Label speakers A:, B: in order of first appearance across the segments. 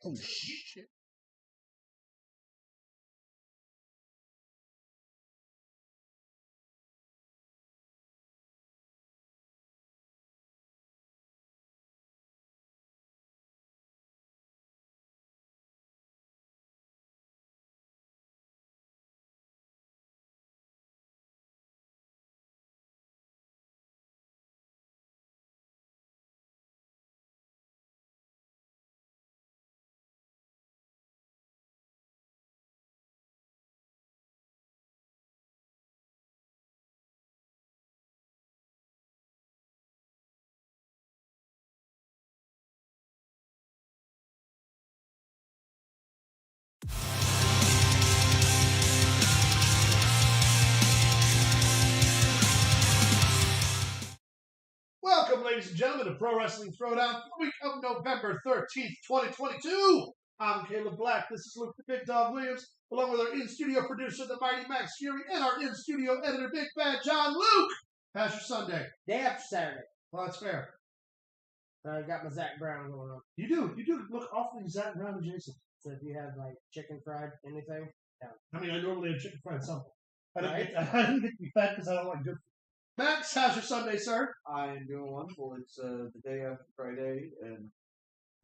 A: Oh, shit. Welcome, ladies and gentlemen, to Pro Wrestling Throwdown for the week of November 13th, 2022. I'm Caleb Black. This is Luke the Big Dog Williams, along with our in-studio producer, the Mighty Max Fury, and our in-studio editor, Big Bad John Luke. How's your Sunday?
B: Day after Saturday.
A: Well, that's fair.
B: I got my Zach Brown going on.
A: You do look awfully Zach Brown adjacent.
B: So if you have like chicken fried anything, yeah.
A: I mean, I normally have chicken fried something. I
B: Right?
A: didn't get to be fat because I don't like good food. Max, how's your Sunday, sir?
C: I am doing wonderful. It's the day after Friday, and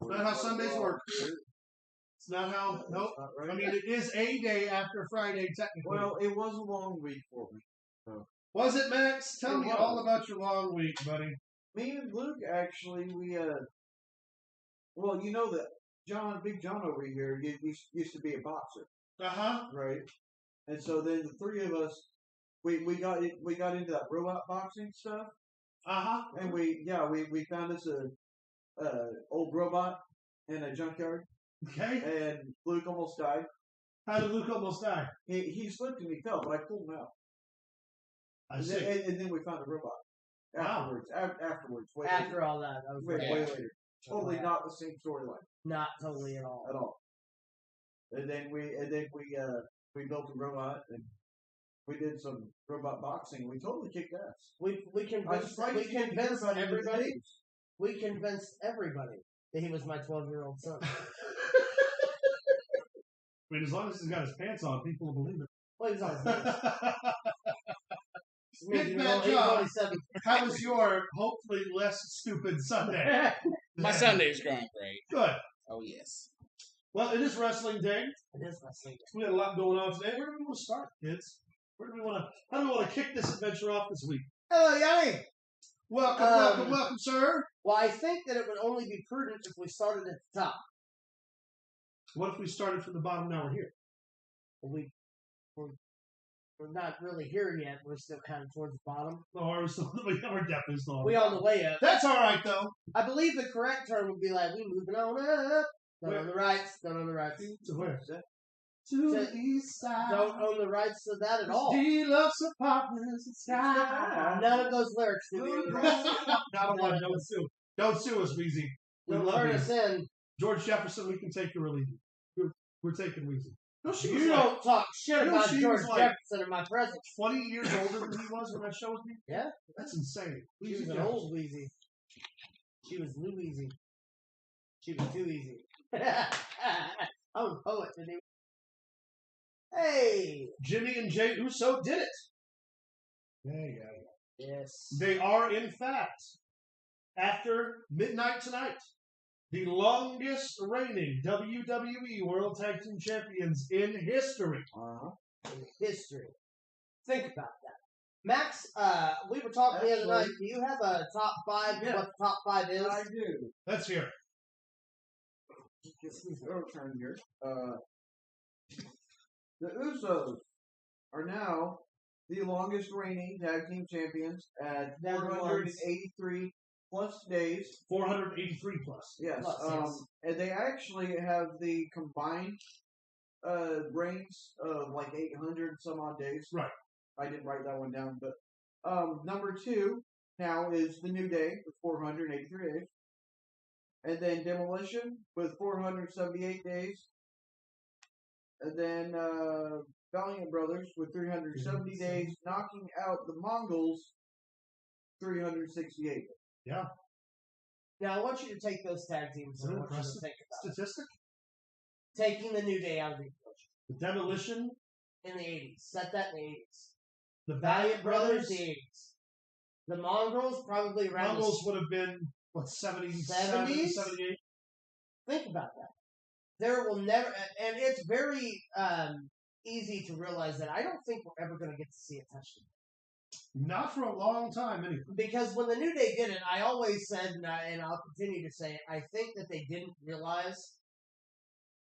A: It's not how Sundays work. It's not how. Nope.
C: Right.
A: I mean, it is a day after Friday, technically.
C: Well, it was a long week for me. So
A: Was it, Max? Tell
C: It
A: me
C: was.
A: all about your long week, buddy.
C: me and Luke actually, well, you know that Big John over here, used to be a boxer,
A: Uh-huh.
C: right? And so then the three of us, we got into that robot boxing stuff,
A: Uh-huh.
C: and we found us a old robot in a junkyard,
A: Okay.
C: and Luke almost died.
A: How did Luke almost die?
C: He slipped and he fell, but I pulled him out.
A: I
C: And
A: see.
C: then we found the robot.
A: Wow.
C: Afterwards. Way
B: After
C: later.
B: all that, I was
C: Way
B: like,
C: later. Totally not the same storyline
B: not totally at all.
C: at all. And then we built a robot and we did some robot boxing. We totally kicked ass.
B: We
C: I'm
B: convinced
C: surprised you didn't hear
B: everybody.
C: about it in the news.
B: We convinced everybody that he was my 12-year-old son.
A: I mean, as long as he's got his pants on, people will believe it.
B: Well, he was on his knees.
A: Big Bad John, how was your hopefully less stupid Sunday?
D: My Sunday's going great.
A: Good.
D: Oh, yes.
A: Well, it is wrestling day.
B: It is my Sunday.
A: We had a lot going on today. Where do we want to start, kids? How do we want to kick this adventure off this week?
B: Hello, Yanni.
A: Welcome, sir.
B: Well, I think that it would only be prudent if we started at the top.
A: What if we started from the bottom? Now we're here.
B: We're not really here yet. We're still kind of towards the bottom.
A: No, we're definitely still.
B: We on the way up.
A: That's all right, though.
B: I believe the correct term would be like, we moving on up. Don't
A: Where?
B: on the rights. Don't on the rights.
A: To where?
B: To
A: the east side.
B: Don't own the rights to that at all.
A: He loves apartments and sky.
B: None of those lyrics do we.
A: Not one. Don't sue. Don't sue us, Weezy. We
B: Don't
A: love
B: turn
A: you.
B: us in.
A: George Jefferson, we can take your relief. We're taking Weezy. No, she was
B: You
A: like
B: don't talk shit
A: No,
B: about
A: she
B: George
A: was like-
B: Jefferson in my presence.
A: 20 years older than he was when that show was being.
B: Yeah.
A: That's insane.
B: She was
A: Weezy
B: an
A: Jefferson.
B: old Weezy. She was Louisy. She was too easy. I'm a poet, didn't he? Hey!
A: Jimmy and Jay Uso did it. Yeah.
B: Yes.
A: They are, in fact, after midnight tonight, the longest reigning WWE World Tag Team Champions in history.
B: In history. Think about that. Max, we were talking the other night. Do you have a top 5?
C: Yeah.
B: What the top 5 is?
C: I do.
A: Let's hear it.
C: This is our turn here. The Usos are now the longest reigning tag team champions at
B: They're the ones.
C: 483 plus days.
A: 483 plus.
C: Yes.
B: Plus, yes.
C: And they actually have the combined reigns of like 800 some odd days.
A: Right.
C: I didn't write that one down, but number 2 now is the New Day with 483 days. And then Demolition with 478 days. And then Valiant Brothers with 370 days, knocking out the Mongols 368.
A: Yeah.
B: Now, I want you to take those tag teams and I want you to think about it.
A: Statistic?
B: taking the New Day out of the equation.
A: The Demolition.
B: In the 80s. Set that in the 80s.
A: The
B: Valiant Brothers, the 80s. The Mongrels, probably around
A: Mongrels would have been, what, 77,
B: 70s?
A: 78?
B: Think about that. There will never, and it's very easy to realize that I don't think we're ever going to get to see it touched again.
A: Not for a long time, anyway.
B: Because when the New Day did it, I always said, and I'll continue to say it, I think that they didn't realize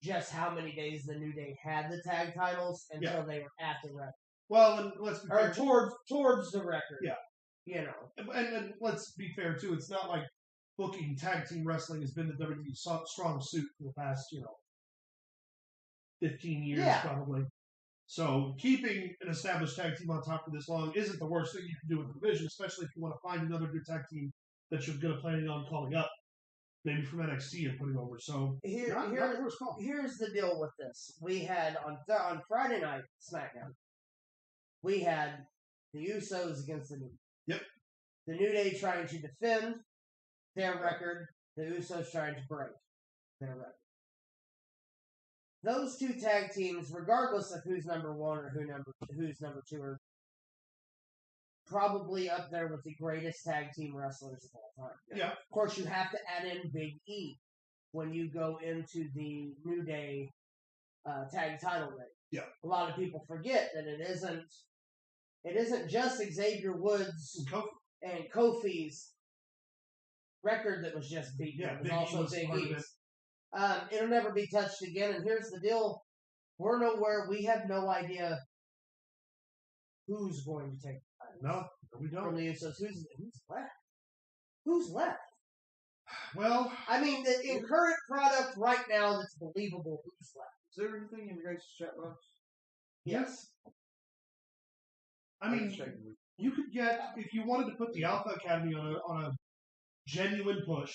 B: just how many days the New Day had the tag titles until they were at the record.
A: Well, and let's be fair.
B: Or towards the record.
A: Yeah.
B: You know.
A: And let's be fair, too. It's not like booking tag team wrestling has been the WWE's strong suit for the past, 15 years, probably. So keeping an established tag team on top for this long isn't the worst thing you can do with the division, especially if you want to find another good tag team that you're going to planning on calling up, maybe from NXT and putting over. So
B: here's the deal with this. We had on Friday night SmackDown, we had the Usos against the New Day.
A: Yep.
B: The New Day trying to defend their record, the Usos trying to break their record. Those two tag teams, regardless of who's number one or who's number two, are probably up there with the greatest tag team wrestlers of all time.
A: Yeah.
B: Of course, you have to add in Big E when you go into the New Day tag title reign.
A: Yeah.
B: A lot of people forget that it isn't just Xavier Woods and Kofi's record that was just beaten.
A: Yeah,
B: it was also Big E's. It'll never be touched again. And here's the deal: we're nowhere. We have no idea who's going to take the title.
A: No, we don't.
B: From the Usos, who's left? Who's left?
A: Well,
B: I mean, in current product right now, that's believable. Who's left?
C: Is there anything in regards to chat box?
B: Yes.
A: I mean, you could get, if you wanted to put the Alpha Academy on a genuine push,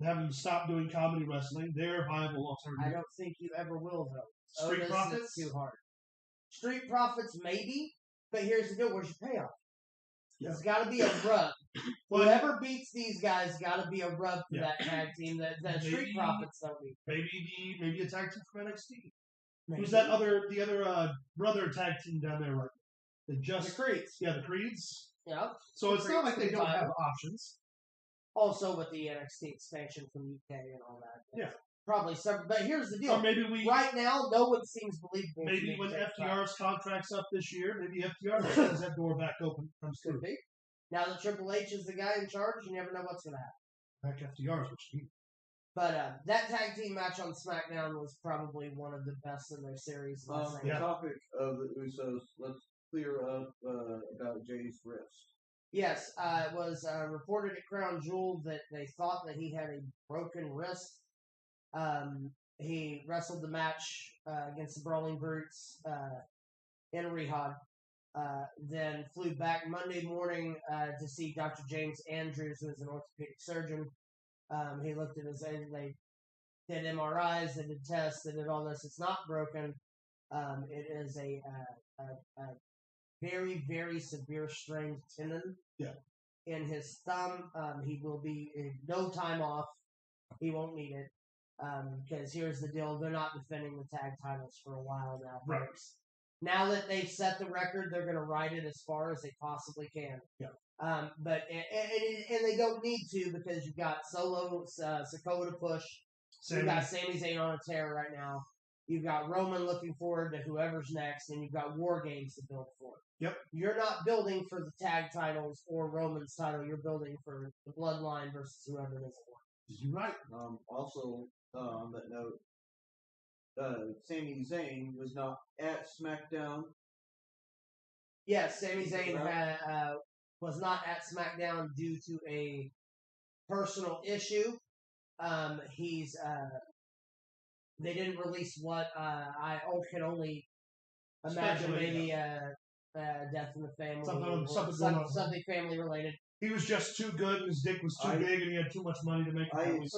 A: have them stop doing comedy wrestling, they're a viable alternative.
B: I don't think you ever will, though.
A: Street Profits?
B: Too hard. Street Profits, maybe, but here's the deal. Where's your payoff?
A: Yeah.
B: There's got to be a rub. Whoever beats these guys got to be a rub for that tag team that Street Profits don't need.
A: Maybe a tag team from NXT.
B: Maybe.
A: Who's the other brother tag team down there right now?
B: The Creeds.
A: Yeah, the Creeds.
B: Yeah.
A: So it's not like they don't have options.
B: Also with the NXT expansion from UK and all that.
A: Yeah.
B: Probably several. But here's the deal.
A: Or maybe
B: right now, no one seems believable.
A: Maybe when FTR's contract's up this year, maybe FTR has that door back open.
B: Could be. Now that Triple H is the guy in charge, you never know what's going to happen.
A: Back FTR is what you need.
B: But that tag team match on SmackDown was probably one of the best in their series.
C: The topic of the Usos, let's clear up about Jay's wrist.
B: Yes, it was reported at Crown Jewel that they thought that he had a broken wrist. He wrestled the match against the Brawling Brutes in Riyadh. Then flew back Monday morning to see Dr. James Andrews, who is an orthopedic surgeon. He looked at his head. They did MRIs, they did tests, they did all this. It's not broken. It is a very, very severe strained tendon in his thumb. He will be in no time off. He won't need it. Because here's the deal. They're not defending the tag titles for a while now.
A: Right.
B: Now that they've set the record, they're going to ride it as far as they possibly can.
A: Yeah.
B: But they don't need to because you've got Solo Sikoa to push. You've got Sami Zayn on a tear right now. You've got Roman looking forward to whoever's next, and you've got War Games to build for.
A: Yep.
B: You're not building for the tag titles or Roman's title. You're building for the Bloodline versus whoever it is.
A: You're right.
C: Also, on that note, Sami Zayn was not at SmackDown.
B: Yes, Sami Zayn was not at SmackDown due to a personal issue. They didn't release what I can only imagine. Maybe death in the family, something family related.
A: He was just too good, and his dick was too big, and he had too much money to make it.
C: I had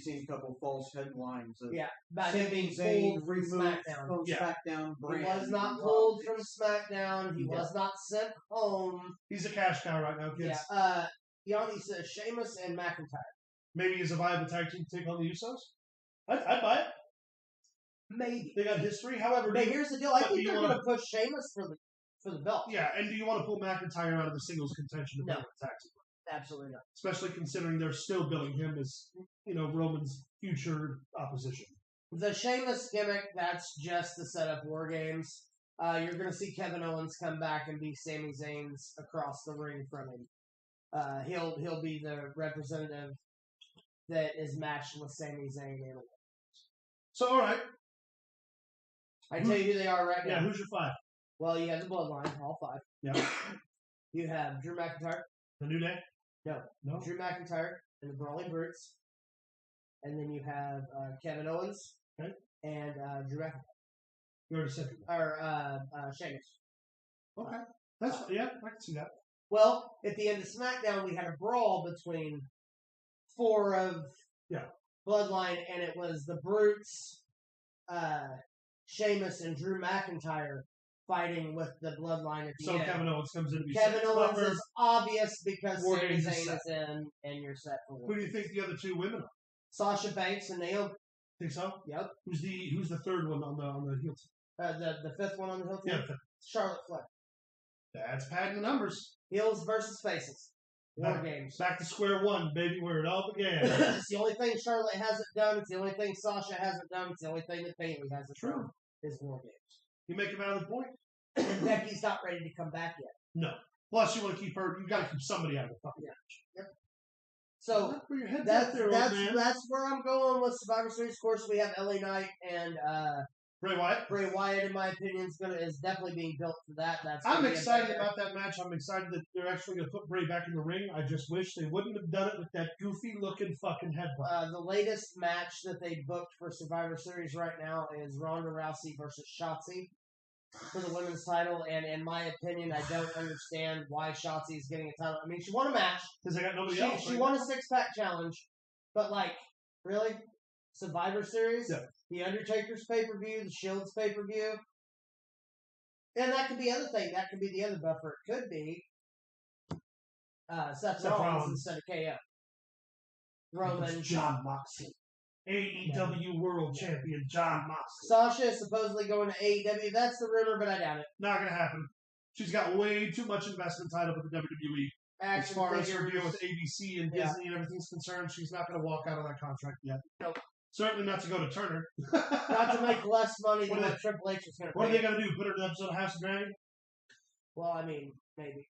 C: seen a couple false headlines of
B: about him being pulled from SmackDown.
C: SmackDown brand.
B: He was not pulled from SmackDown. He was not sent home.
A: He's a cash cow right now, kids.
B: Yeah. Yanni says Sheamus and McIntyre.
A: Maybe he's a viable tag team to take on the Usos. I'd buy it.
B: Maybe.
A: They got history. However,
B: But here's the deal. I
A: but
B: think
A: do you
B: they're
A: wanna-
B: going to push Sheamus for the belt.
A: yeah, and do you want to pull McIntyre out of the singles contention?
B: No.
A: Tag team?
B: Absolutely not.
A: Especially considering they're still billing him as, Roman's future opposition.
B: The Sheamus gimmick, that's just to set up War Games. You're going to see Kevin Owens come back and be Sami Zayn's across the ring from him. He'll be the representative that is matched with Sami Zayn.
A: So, all right.
B: I tell you who they are right
A: Yeah,
B: now.
A: who's your 5?
B: Well, you have the Bloodline, all 5.
A: Yeah.
B: You have Drew McIntyre.
A: The New Day?
B: No. Drew McIntyre and the Brawling Brutes. And then you have Kevin Owens and Drew McIntyre.
A: You already said it.
B: Or Sheamus.
A: Okay. That's I can see that.
B: Well, at the end of SmackDown, we had a brawl between 4 of Bloodline, and it was the Brutes, Sheamus, and Drew McIntyre fighting with the Bloodline at the end.
A: So Kevin Owens comes in to be
B: Kevin
A: set.
B: Owens is obvious because
A: War
B: Sami
A: Games is
B: Zayn
A: set.
B: is in, and you're set for
A: Who
B: War.
A: do you think the other 2 women are?
B: Sasha Banks and Naomi.
A: Think so?
B: Yep.
A: Who's the third one on the heel team?
B: The 5th one on the hill team?
A: Yeah.
B: Charlotte Flair.
A: That's padding the numbers.
B: Heels versus faces. War Games.
A: Back to square one, baby, where it all began.
B: It's the only thing Charlotte hasn't done. It's the only thing Sasha hasn't done. It's the only thing that Bayley hasn't done. Is War Games.
A: You make a valid point.
B: And Becky's not ready to come back yet.
A: No. Plus, you want to keep her. You got to keep somebody out of the fucking match.
B: Yep. So
A: put your head
B: that's
A: there, old man.
B: that's where I'm going with Survivor Series. Of course, we have LA Knight and
A: Bray Wyatt.
B: Bray Wyatt, in my opinion, is definitely being built for that.
A: I'm excited about that match. I'm excited that they're actually going to put Bray back in the ring. I just wish they wouldn't have done it with that goofy-looking fucking headbutt.
B: The latest match that they booked for Survivor Series right now is Ronda Rousey versus Shotzi for the women's title. And in my opinion, I don't understand why Shotzi is getting a title. I mean, she won a match.
A: Because they got nobody else.
B: She won a 6-pack challenge. But, really? Survivor Series?
A: Yeah.
B: The Undertaker's pay-per-view, the Shield's pay-per-view. And that could be other thing. That could be the other buffer. It could be Seth Rollins instead of KO. Roman.
A: John Moxley. AEW World Champion John Moxley.
B: Sasha is supposedly going to AEW. That's the rumor, but I doubt it.
A: Not going to happen. She's got way too much investment tied up with the WWE. As far as her deal with ABC and Disney and everything's concerned, she's not going to walk out on that contract yet.
B: Nope.
A: Certainly not to go to Turner.
B: Not to make less money than what Triple H is going to pay.
A: What are they going to do? Put her in an episode of House of Dragon?
B: Well, I mean, maybe.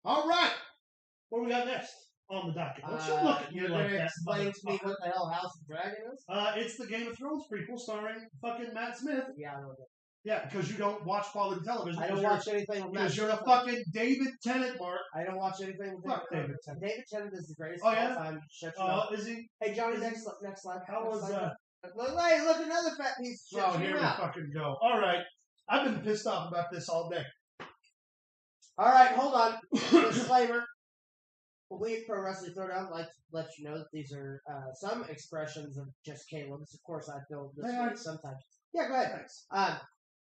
A: All right. What do we got next on the docket? What's your look at
B: you're going to explain to me what the hell House of Dragon is?
A: It's the Game of Thrones prequel starring fucking Matt Smith.
B: Yeah, I know that.
A: Yeah, because you don't watch quality television.
B: I don't watch anything with Matt
A: because you're a
B: Smith.
A: fucking David Tennant, Mark.
B: I don't watch anything with
A: Fuck David Tennant.
B: David Tennant is the greatest
A: Oh,
B: of
A: yeah?
B: all time. Shut your mouth.
A: Is he?
B: Hey, Johnny, next slide.
A: How was
B: Look, another fat piece of shit.
A: Oh, here we fucking go. All right. I've been pissed off about this all day.
B: All right, hold on. Disclaimer. We at Pro Wrestling Throwdown like to let you know that these are some expressions of just Caleb's. Of course, I feel this way sometimes. Yeah, go ahead.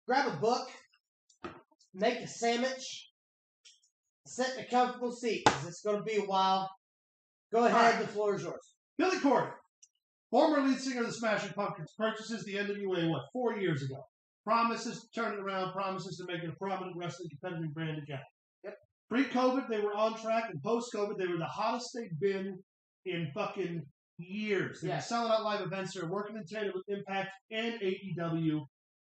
B: Grab a book, make a sandwich, sit in a comfortable seat, because it's going to be a while. Go ahead, the floor is yours.
A: Billy Corgan, former lead singer of the Smashing Pumpkins, purchases the NWA, 4 years ago? Promises to turn it around, promises to make it a prominent wrestling competitive brand again.
B: Yep.
A: Pre-COVID, they were on track, and post-COVID, they were the hottest they've been in fucking years. They were selling out live events. They were working in tandem with Impact and AEW.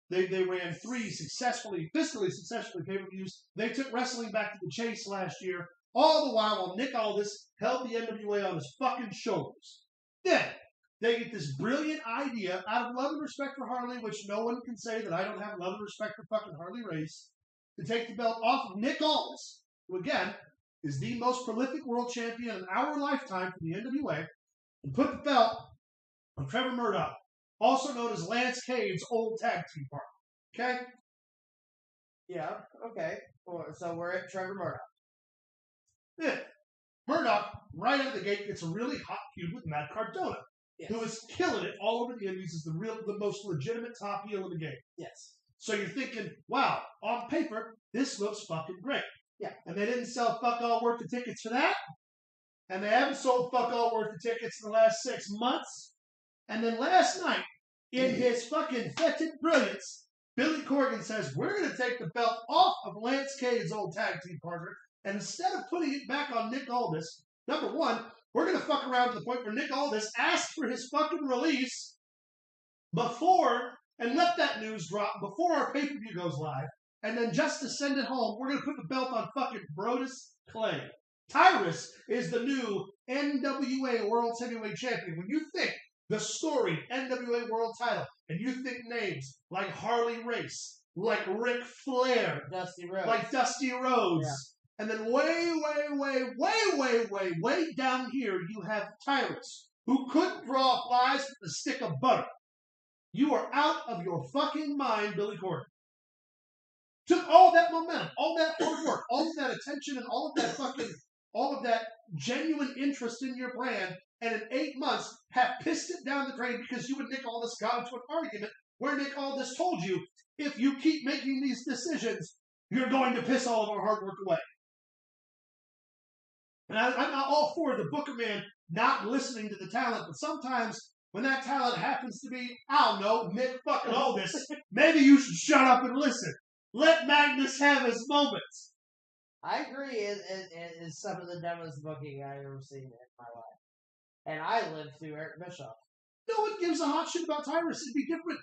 A: They ran 3 fiscally successfully pay-per-views. They took wrestling back to the chase last year, all the while Nick Aldis held the NWA on his fucking shoulders. Then, they get this brilliant idea, out of love and respect for Harley, which no one can say that I don't have love and respect for fucking Harley Race, to take the belt off of Nick Aldis, who again is the most prolific world champion in our lifetime for the NWA, and put the belt on Trevor Murdoch, also known as Lance Cade's old tag team partner. Okay?
B: Yeah, okay. So we're at Trevor Murdoch.
A: Yeah. Murdoch, right out of the gate, gets a really hot feud with Matt Cardona, who is killing it all over the Indies, is the most legitimate top heel in the game.
B: Yes.
A: So you're thinking, wow, on paper, this looks fucking great.
B: Yeah.
A: And they didn't sell fuck all worth the tickets for that? and they haven't sold fuck all worth of tickets in the last 6 months. And then last night, in his fucking fetid brilliance, Billy Corgan says, we're going to take the belt off of Lance Cade's old tag team partner, and instead of putting it back on Nick Aldis, number one, we're going to fuck around to the point where Nick Aldis asked for his fucking release before, and let that news drop before our pay-per-view goes live, and then just to send it home, we're going to put the belt on fucking Brodus Clay. Tyrus is the new NWA World Heavyweight Champion. When you think the storied NWA World title, and you think names like Harley Race, like Ric Flair,
B: Dusty Rhodes.
A: like Dusty Rhodes,
B: Yeah.
A: and then way down here, you have Tyrus, who couldn't draw flies with a stick of butter. You are out of your fucking mind, Billy Corgan. Took all that momentum, all that hard work, all of that attention, and all of that genuine interest in your brand, and in 8 months have pissed it down the drain because you and Nick Aldis got into an argument where Nick Aldis told you, if you keep making these decisions, you're going to piss all of our hard work away. And I'm not all for the Booker man not listening to the talent, but sometimes when that talent happens to be, I don't know, Nick fucking Aldis, maybe you should shut up and listen. Let Magnus have his moments.
B: I agree. It is some of the dumbest booking I've ever seen in my life. And I lived through Eric Bischoff.
A: No one gives a hot shit about Tyrus. It'd be different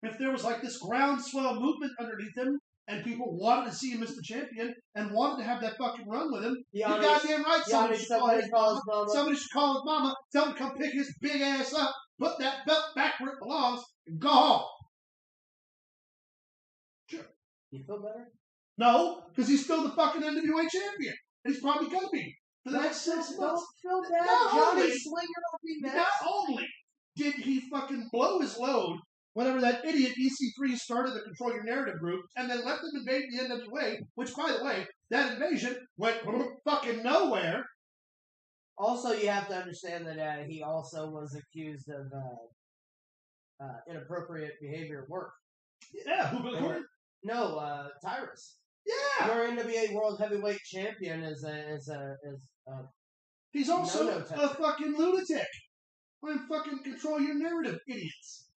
A: if there was like this groundswell movement underneath him and people wanted to see him as the champion and wanted to have that fucking run with him. You're goddamn right. Somebody should call his mama. Somebody should call his mama. Tell him to come pick his big ass up, put that belt back where it belongs, and go home. Sure.
B: You feel better?
A: No, because he's still the fucking NWA champion. And he's probably going to be for the next 6 months.
B: Don't feel bad.
A: Not
B: Johnny
A: only-
B: Slinger don't be mad.
A: Not only did he fucking blow his load whenever that idiot EC3 started the Control Your Narrative group and then let them invade the NWA, which, by the way, that invasion went fucking nowhere.
B: Also, you have to understand that he also was accused of inappropriate behavior at work.
A: Yeah, who Billy Corgan?
B: No, Tyrus.
A: Yeah,
B: Your NWA World Heavyweight Champion is
A: he's also
B: No,
A: a fucking lunatic. I'm fucking Control Your Narrative, idiots.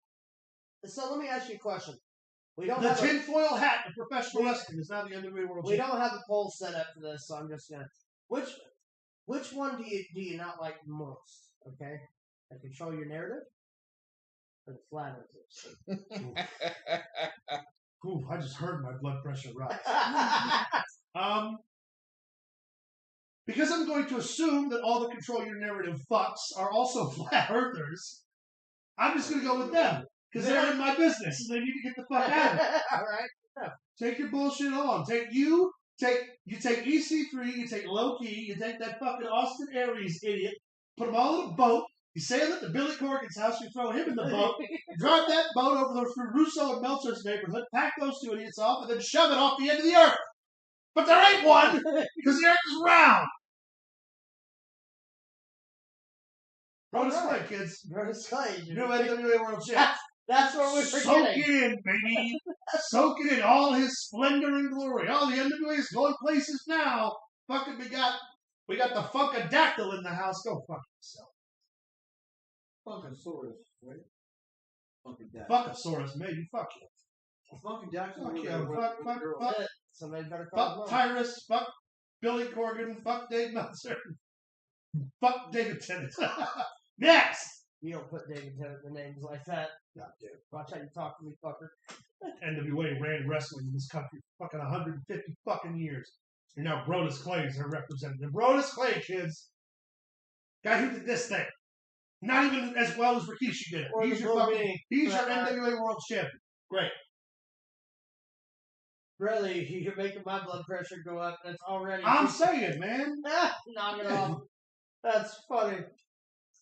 B: So let me ask you a question. We don't
A: The
B: have
A: tinfoil hat of professional wrestling is now the NWA World
B: we
A: Champion.
B: don't have a poll set up for this, so I'm just gonna. Which one do you not like most? Okay, the Control Your Narrative or the Flat Earthers?
A: Ooh, I just heard my blood pressure rise. Because I'm going to assume that all the Control Your Narrative fucks are also flat earthers, I'm just going to go with them. Because they're in my business and they need to get the fuck out of it.
B: All right.
A: Take your bullshit on. You take EC3, you take Low Key, you take that fucking Austin Aries idiot, put them all in a boat, you sail it to Billy Corgan's house, you throw him in the boat, drive that boat over through Russo and Meltzer's neighborhood, pack those two idiots off, and then shove it off the end of the earth. But there ain't one, because the earth is round. Brodus Clay, kids.
B: Brodus Clay.
A: New NWA World Champ.
B: That's what we're
A: Soak
B: forgetting.
A: it in, baby. Soak it in. All his splendor and glory. All the NWA is going places now. Fucking, we got the Funkadactyl in the house. Go fuck yourself.
C: Funkasaurus, right? Funkadactyl.
A: Fuckasaurus, maybe. Fuck you.
C: Funkadactyl.
A: Fuck you. Fuck.
B: Somebody better call
A: Fuck Tyrus. Fuck Billy Corgan. Fuck Dave Meltzer. Fuck David Tennant. Next.
B: You don't put David Tennant in names like that.
A: God damn.
B: Watch how you talk to me, fucker.
A: NWA ran wrestling in this country for fucking 150 fucking years. And now Brodus Clay is their representative. Brodus Clay, kids. Guy who did this thing. Not even as well as Rikishi did it.
B: Or
A: He's
B: the
A: your
B: Boogie.
A: your NWA World Champion. Great.
B: Really, you're making my blood pressure go up. That's already.
A: I'm saying, man.
B: Knock it off. That's funny.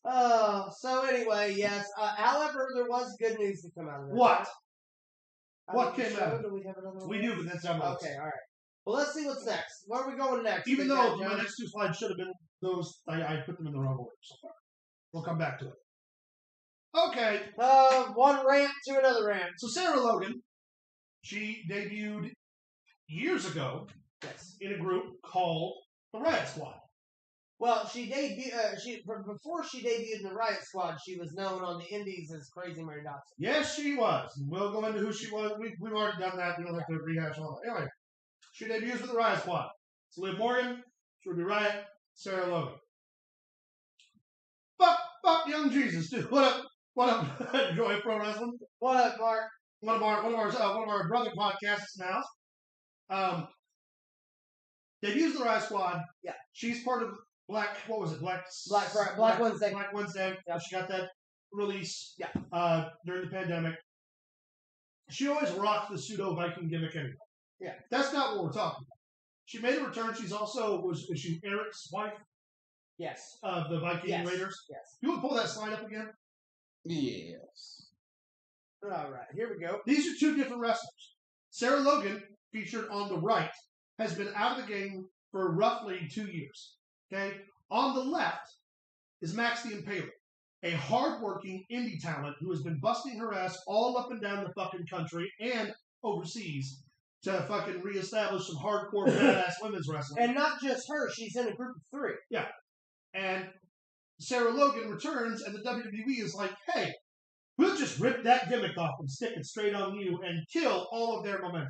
B: So anyway, yes. However, there was good news to come out of this.
A: What?
B: Right?
A: What came out?
B: Do we have another one?
A: We do, but that's our
B: Okay, all right. Well, let's see what's next. Where are we going next?
A: Even
B: Big
A: though
B: Guy
A: my
B: Joe?
A: next two slides should have been those, I put them in the wrong order so far. We'll come back to it. Okay.
B: One rant to another rant.
A: So Sarah Logan, she debuted years ago
B: Yes.
A: in a group called The Riot Squad.
B: Well, she debuted. Before she debuted in the Riot Squad, she was known on the Indies as Crazy Mary Dobson.
A: Yes, she was. We'll go into who she was. We've already done that. We don't have to rehash all that. Anyway, she debuts with the Riot Squad. It's Liv Morgan, Ruby Riot, Sarah Logan. Fuck young Jesus, dude. What up, Joy Pro Wrestling?
B: What up, Mark?
A: One of our brother podcasts now. Debuts the Riot Squad.
B: Yeah.
A: She's part of Black
B: Wednesday.
A: Black Wednesday.
B: Yep.
A: She got that release.
B: Yeah.
A: During the pandemic. She always rocked the pseudo Viking gimmick anyway.
B: Yeah.
A: That's not what we're talking about. She made a return. She's also was she Eric's wife
B: Yes.
A: of the Viking Raiders.
B: Yes.
A: You want to pull that slide up again?
D: Yes.
B: All right. Here we go.
A: These are two different wrestlers. Sarah Logan, featured on the right, has been out of the game for roughly 2 years. Okay? On the left is Max the Impaler, a hardworking indie talent who has been busting her ass all up and down the fucking country and overseas to fucking reestablish some hardcore badass women's wrestling.
B: And not just her, she's in a group of 3.
A: Yeah. And Sarah Logan returns, and the WWE is like, hey, we'll just rip that gimmick off and stick it straight on you and kill all of their momentum.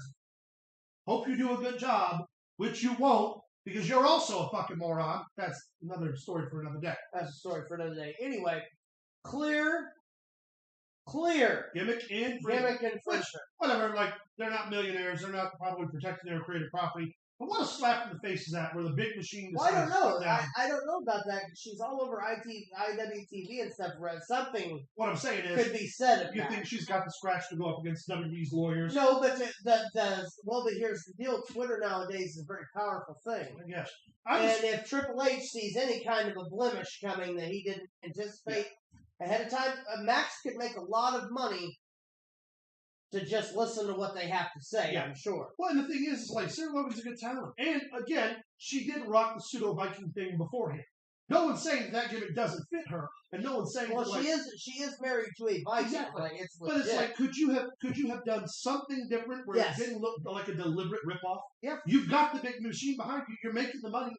A: Hope you do a good job, which you won't, because you're also a fucking moron. That's another story for another day.
B: That's a story for another day. Anyway, clear
A: Gimmick and
B: infringement.
A: Whatever, like, they're not millionaires. They're not probably protecting their creative property. But what a slap in the face is that where the big machine
B: Well, I don't know.
A: down.
B: I don't know about that because she's all over IWTV and stuff. Where something
A: What I'm saying is,
B: could be said of
A: you
B: that.
A: think she's got the scratch to go up against WWE's lawyers?
B: No, but but here's the deal. Twitter nowadays is a very powerful thing.
A: I guess.
B: And if Triple H sees any kind of a blemish coming that he didn't anticipate ahead of time, Max could make a lot of money to just listen to what they have to say, I'm sure.
A: Well, and the thing is, like, Sarah Logan's a good talent. And, again, she did rock the pseudo-Viking thing beforehand. No one's saying that gimmick doesn't fit her, and no one's saying
B: Well,
A: that, like,
B: she is married to a Viking.
A: Exactly.
B: Like, it's
A: but it's like, could you have done something different where it didn't look like a deliberate ripoff?
B: Yeah.
A: You've got the big machine behind you. You're making the money.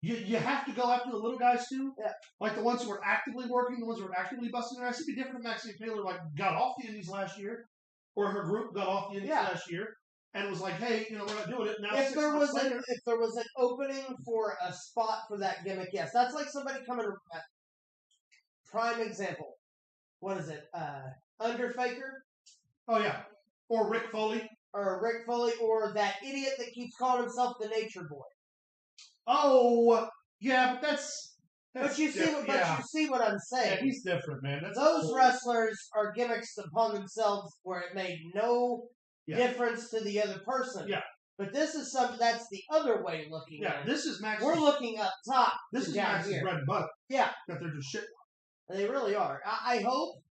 A: You have to go after the little guys too.
B: Yeah.
A: Like the ones who are actively working, the ones who are actively busting their ass. It'd be different if Maxine Taylor like got off the Indies last year, or her group got off the Indies last year, and was like, "Hey, we're not doing it now."
B: If there was an opening for a spot for that gimmick, yes, that's like somebody coming. Prime example. What is it? Underfaker.
A: Oh yeah, or Rick Foley,
B: or that idiot that keeps calling himself the Nature Boy.
A: Oh yeah, but that's
B: you see what I'm saying.
A: Yeah, he's different, man.
B: Those wrestlers are gimmicks upon themselves where it made no difference to the other person.
A: Yeah.
B: But this is that's the other way looking at it.
A: This is Max.
B: We're looking up top.
A: This is
B: down
A: Max's
B: here.
A: bread and butter.
B: Yeah.
A: That they're just shit.
B: They really are. I hope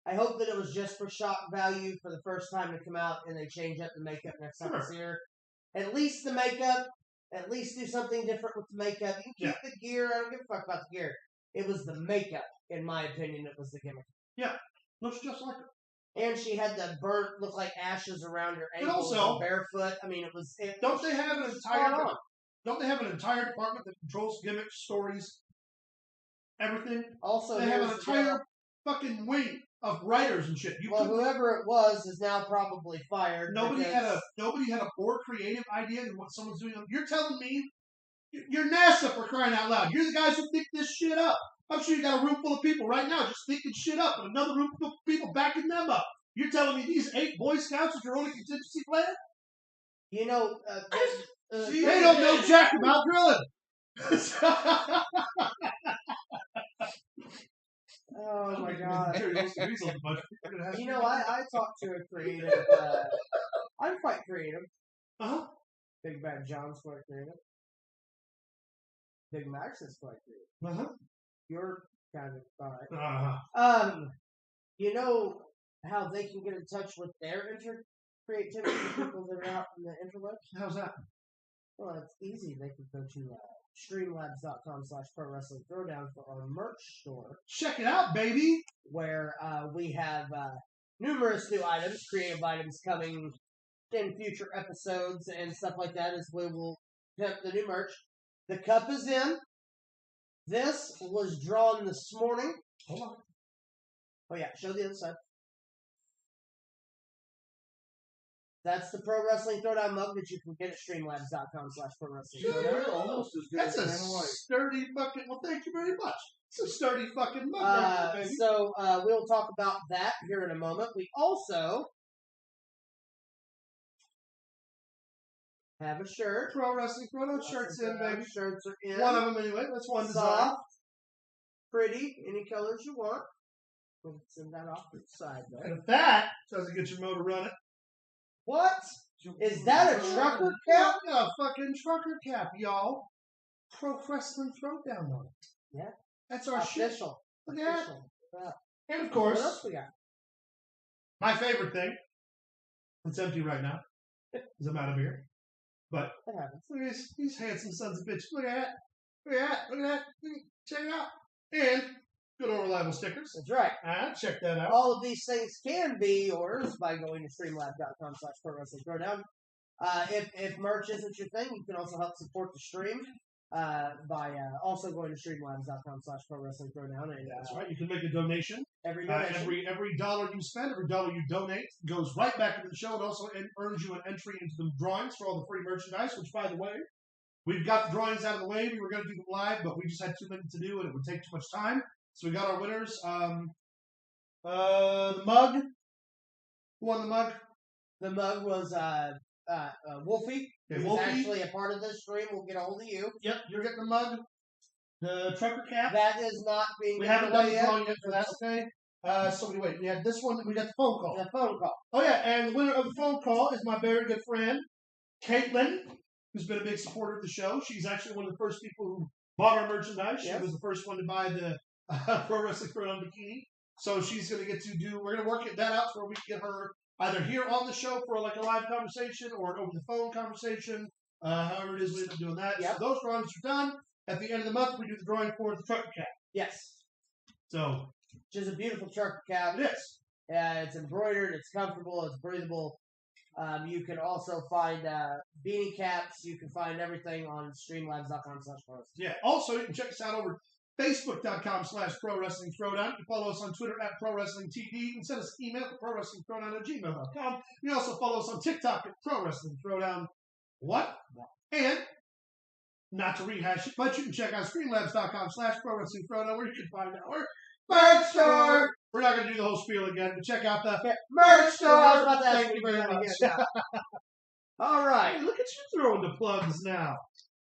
B: that it was just for shock value for the first time to come out and they change up the makeup next time it's here. At least the makeup. At least do something different with the makeup. You can keep the gear. I don't give a fuck about the gear. It was the makeup, in my opinion, that was the gimmick.
A: Yeah. Looks just like her.
B: And she had the burnt, look like ashes around her ankles.
A: And also,
B: barefoot. I mean, it was.
A: Don't they have an entire department that controls gimmicks, stories, everything?
B: Also,
A: they have an entire fucking wing of writers and shit.
B: Whoever it was is now probably fired.
A: Nobody had a more creative idea than what someone's doing. You're telling me you're NASA for crying out loud. You're the guys who think this shit up. I'm sure you got a room full of people right now just thinking shit up, and another room full of people backing them up. You're telling me these 8 Boy Scouts is your only contingency plan?
B: You know,
A: they don't know jack about drilling.
B: Oh my god!
A: You
B: know, I talked to a creative. I'm quite creative. Big Bad John's quite creative. Big Max is quite creative. You're kind of alright. You know how they can get in touch with their creativity, people that are out in the interwebs?
A: How's that?
B: Well, it's easy. They can go to streamlabs.com/pro-wrestling throwdown for our merch store.
A: Check it out, baby!
B: Where we have numerous new items, creative items coming in future episodes and stuff like that, as we will pimp the new merch. The cup is in. This was drawn this morning.
A: Hold on.
B: Oh, yeah. Show the other side. That's the Pro Wrestling Throwdown mug that you can get at streamlabs.com/ProWrestlingThrowdown.
C: Almost as good
A: That's
C: as
A: a
C: Dana White.
A: sturdy fucking. Well, thank you very much. It's a sturdy fucking mug, right there, baby.
B: So we'll talk about that here in a moment. We also have a shirt.
A: Pro Wrestling Throwdown shirts in, baby.
B: Shirts are in.
A: One of them anyway. That's one design.
B: Soft, pretty, any colors you want. We'll send that off to the side there.
A: And if that doesn't get your motor running,
B: What? Is that a trucker cap?
A: Yeah, fucking trucker cap, y'all. Pro Wrestling Throwdown on it.
B: Yeah.
A: That's our shit.
B: Official.
A: Look at that.
B: Official.
A: And of
B: What
A: course,
B: else we got?
A: my favorite thing. It's empty right now because I'm out of beer. But
B: That happens.
A: look at these handsome sons of bitches. Look at that. Look at that. Look at that. Check it out. And good old reliable stickers.
B: That's right.
A: Check that out.
B: All of these things can be yours by going to streamlab.com/ProWrestlingThrowdown. If merch isn't your thing, you can also help support the stream by also going to streamlabs.com/ProWrestlingThrowdown. And
A: That's right. You can make a donation.
B: every donation.
A: Every dollar you spend, every dollar you donate goes right back into the show. It also earns you an entry into the drawings for all the free merchandise, which, by the way, we've got the drawings out of the way. We were going to do them live, but we just had too many to do, and it would take too much time. So we got our winners. The mug. Who won the mug?
B: The mug was Wolfie,
A: Okay,
B: who's
A: Wolfie.
B: actually a part of this stream. We'll get a hold of you.
A: Yep, you're getting the mug. The trucker cap.
B: That is not being
A: We
B: given
A: haven't done
B: away
A: the drawing yet for that, okay? So we wait. We had this one. We got the phone call.
B: The phone call.
A: Oh, yeah, and the winner of the phone call is my very good friend, Caitlin, who's been a big supporter of the show. She's actually one of the first people who bought our merchandise. She
B: Yes.
A: was the first one to buy the Pro Wrestling Throwdown bikini. So she's going to get to do, we're going to work that out so we can get her either here on the show for like a live conversation or an over the phone conversation. However it is, we end up doing that.
B: Yep.
A: So those drawings are done. At the end of the month, we do the drawing for the trucker cap.
B: Yes.
A: So
B: Which is a beautiful trucker cap.
A: it is.
B: It's embroidered. It's comfortable. It's breathable. You can also find beanie caps. You can find everything on streamlabs.com/pros.
A: Yeah. Also, you can check us out over Facebook.com/ProWrestlingThrowdown. You can follow us on Twitter at ProWrestlingTD. You can send us an email at ProWrestlingThrowdown@gmail.com. You can also follow us on TikTok at ProWrestlingThrowdown. What? And, not to rehash it, but you can check out StreamLabs.com/ProWrestlingThrowdown where you can find our merch store. We're not going to do the whole spiel again, but check out the merch store.
B: I was about to ask
A: Thank
B: you
A: you
B: to
A: very
B: do that
A: much.
B: again. All right.
A: Hey, look at you throwing the plugs now.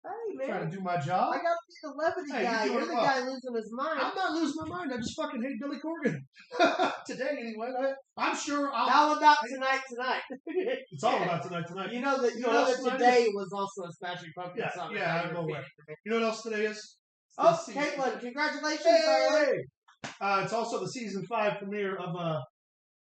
B: Hey,
A: Trying
B: man.
A: to do my job.
B: I got to be the levity
A: Hey,
B: guy.
A: you're
B: You're
A: doing
B: the
A: well.
B: guy losing his mind.
A: I'm not losing my mind. I just fucking hate Billy Corgan. Today, anyway. I'm sure I'll...
B: How about tonight?
A: It's all about tonight.
B: You know that.
A: You know what else
B: today was also a Smashing Pumpkins song.
A: Yeah, I know where. You know what else today is?
B: Oh,
A: It's the season-
B: Caitlin, congratulations,
A: Hey! It's also the season 5 premiere of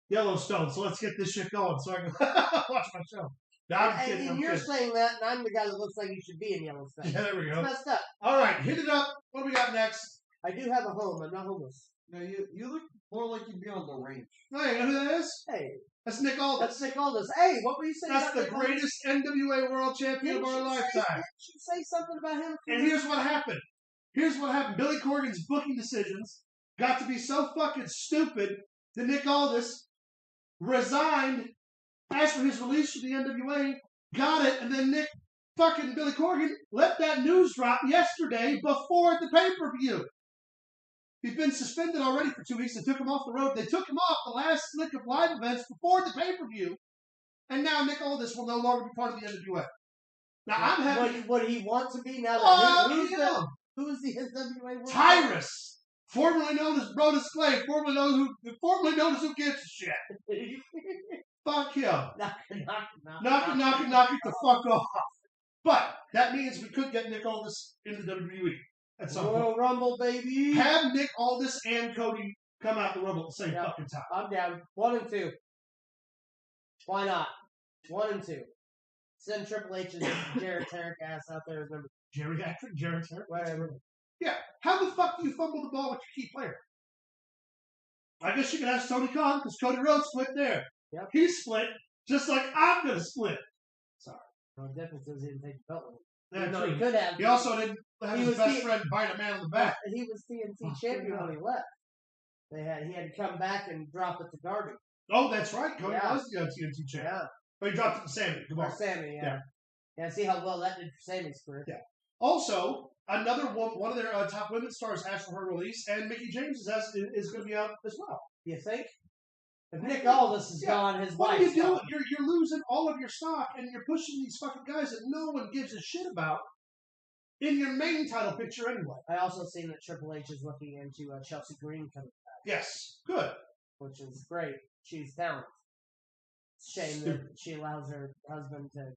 A: Yellowstone, so let's get this shit going so I can watch my show. No, I'm kidding.
B: And
A: I'm
B: you're
A: kidding.
B: saying that, and I'm the guy that looks like you should be in Yellowstone.
A: Yeah, there we
B: It's
A: go.
B: messed up.
A: All right, hit it up. What do we got next?
B: I do have a home. I'm not homeless.
C: No, you look more like you'd be on the range.
A: Hey, you know who that is?
B: Hey,
A: That's Nick Aldis.
B: that's Nick Aldis. Hey, what were you saying?
A: That's
B: about
A: the
B: Nick Aldis?
A: greatest NWA World Champion of our
B: Didn't
A: lifetime.
B: you say something about him?
A: And here's what happened. Billy Corgan's booking decisions got to be so fucking stupid that Nick Aldis resigned, asked for his release from the NWA, got it, and then Billy Corgan let that news drop yesterday before the pay-per-view. He's been suspended already for 2 weeks. They took him off the road. They took him off the last slick of live events before the pay-per-view. And now Nick Aldis will no longer be part of the NWA. Now, I'm happy.
B: Would he want to be now?
A: Fuck
B: Who's
A: him.
B: who's the NWA World
A: Tyrus, formerly known as Brodus Clay, formerly known as Who Gives a Shit.
B: Champion?
A: Fuck him.
B: Knock it
A: The fuck off. But that means we could get Nick Aldis in the WWE at some
B: Royal
A: point.
B: Rumble, baby.
A: Have Nick Aldis and Cody come out the Rumble at the same
B: Yep.
A: fucking time.
B: I'm down. 1 and 2. Why not? 1 and 2. Send Triple H's Jarrett ass out there as number
A: Jarrett.
B: whatever.
A: Yeah. How the fuck do you fumble the ball with your key player? I guess you can ask Tony Khan because Cody Rhodes split there.
B: Yep.
A: He split just like I'm going to split.
B: The difference is he didn't take the belt with him.
A: Yeah,
B: No,
A: true.
B: he could have.
A: He also didn't have
B: He
A: his
B: was
A: best
B: the-
A: friend bite a man on the back.
B: He was TNT
A: Oh,
B: champion
A: God.
B: when he left. He had to come back and drop it to Darby.
A: Oh, that's right. Cody
B: Yeah.
A: was the TNT champ.
B: Yeah.
A: But he dropped it to Sammy. Come
B: Or
A: on.
B: Sammy, yeah.
A: Yeah.
B: Yeah, see how well that did for Sammy's career.
A: Yeah. Also, another one of their top women stars asked for her release, and Mickie James is going to be out as well.
B: You think? If Nick Aldis is gone, his
A: What are
B: wife's
A: you doing?
B: gone.
A: You're losing all of your stock, and you're pushing these fucking guys that no one gives a shit about in your main title picture anyway.
B: I also seen that Triple H is looking into Chelsea Green coming back,
A: Yes, good.
B: which is great. She's talented. Shame that she allows her husband to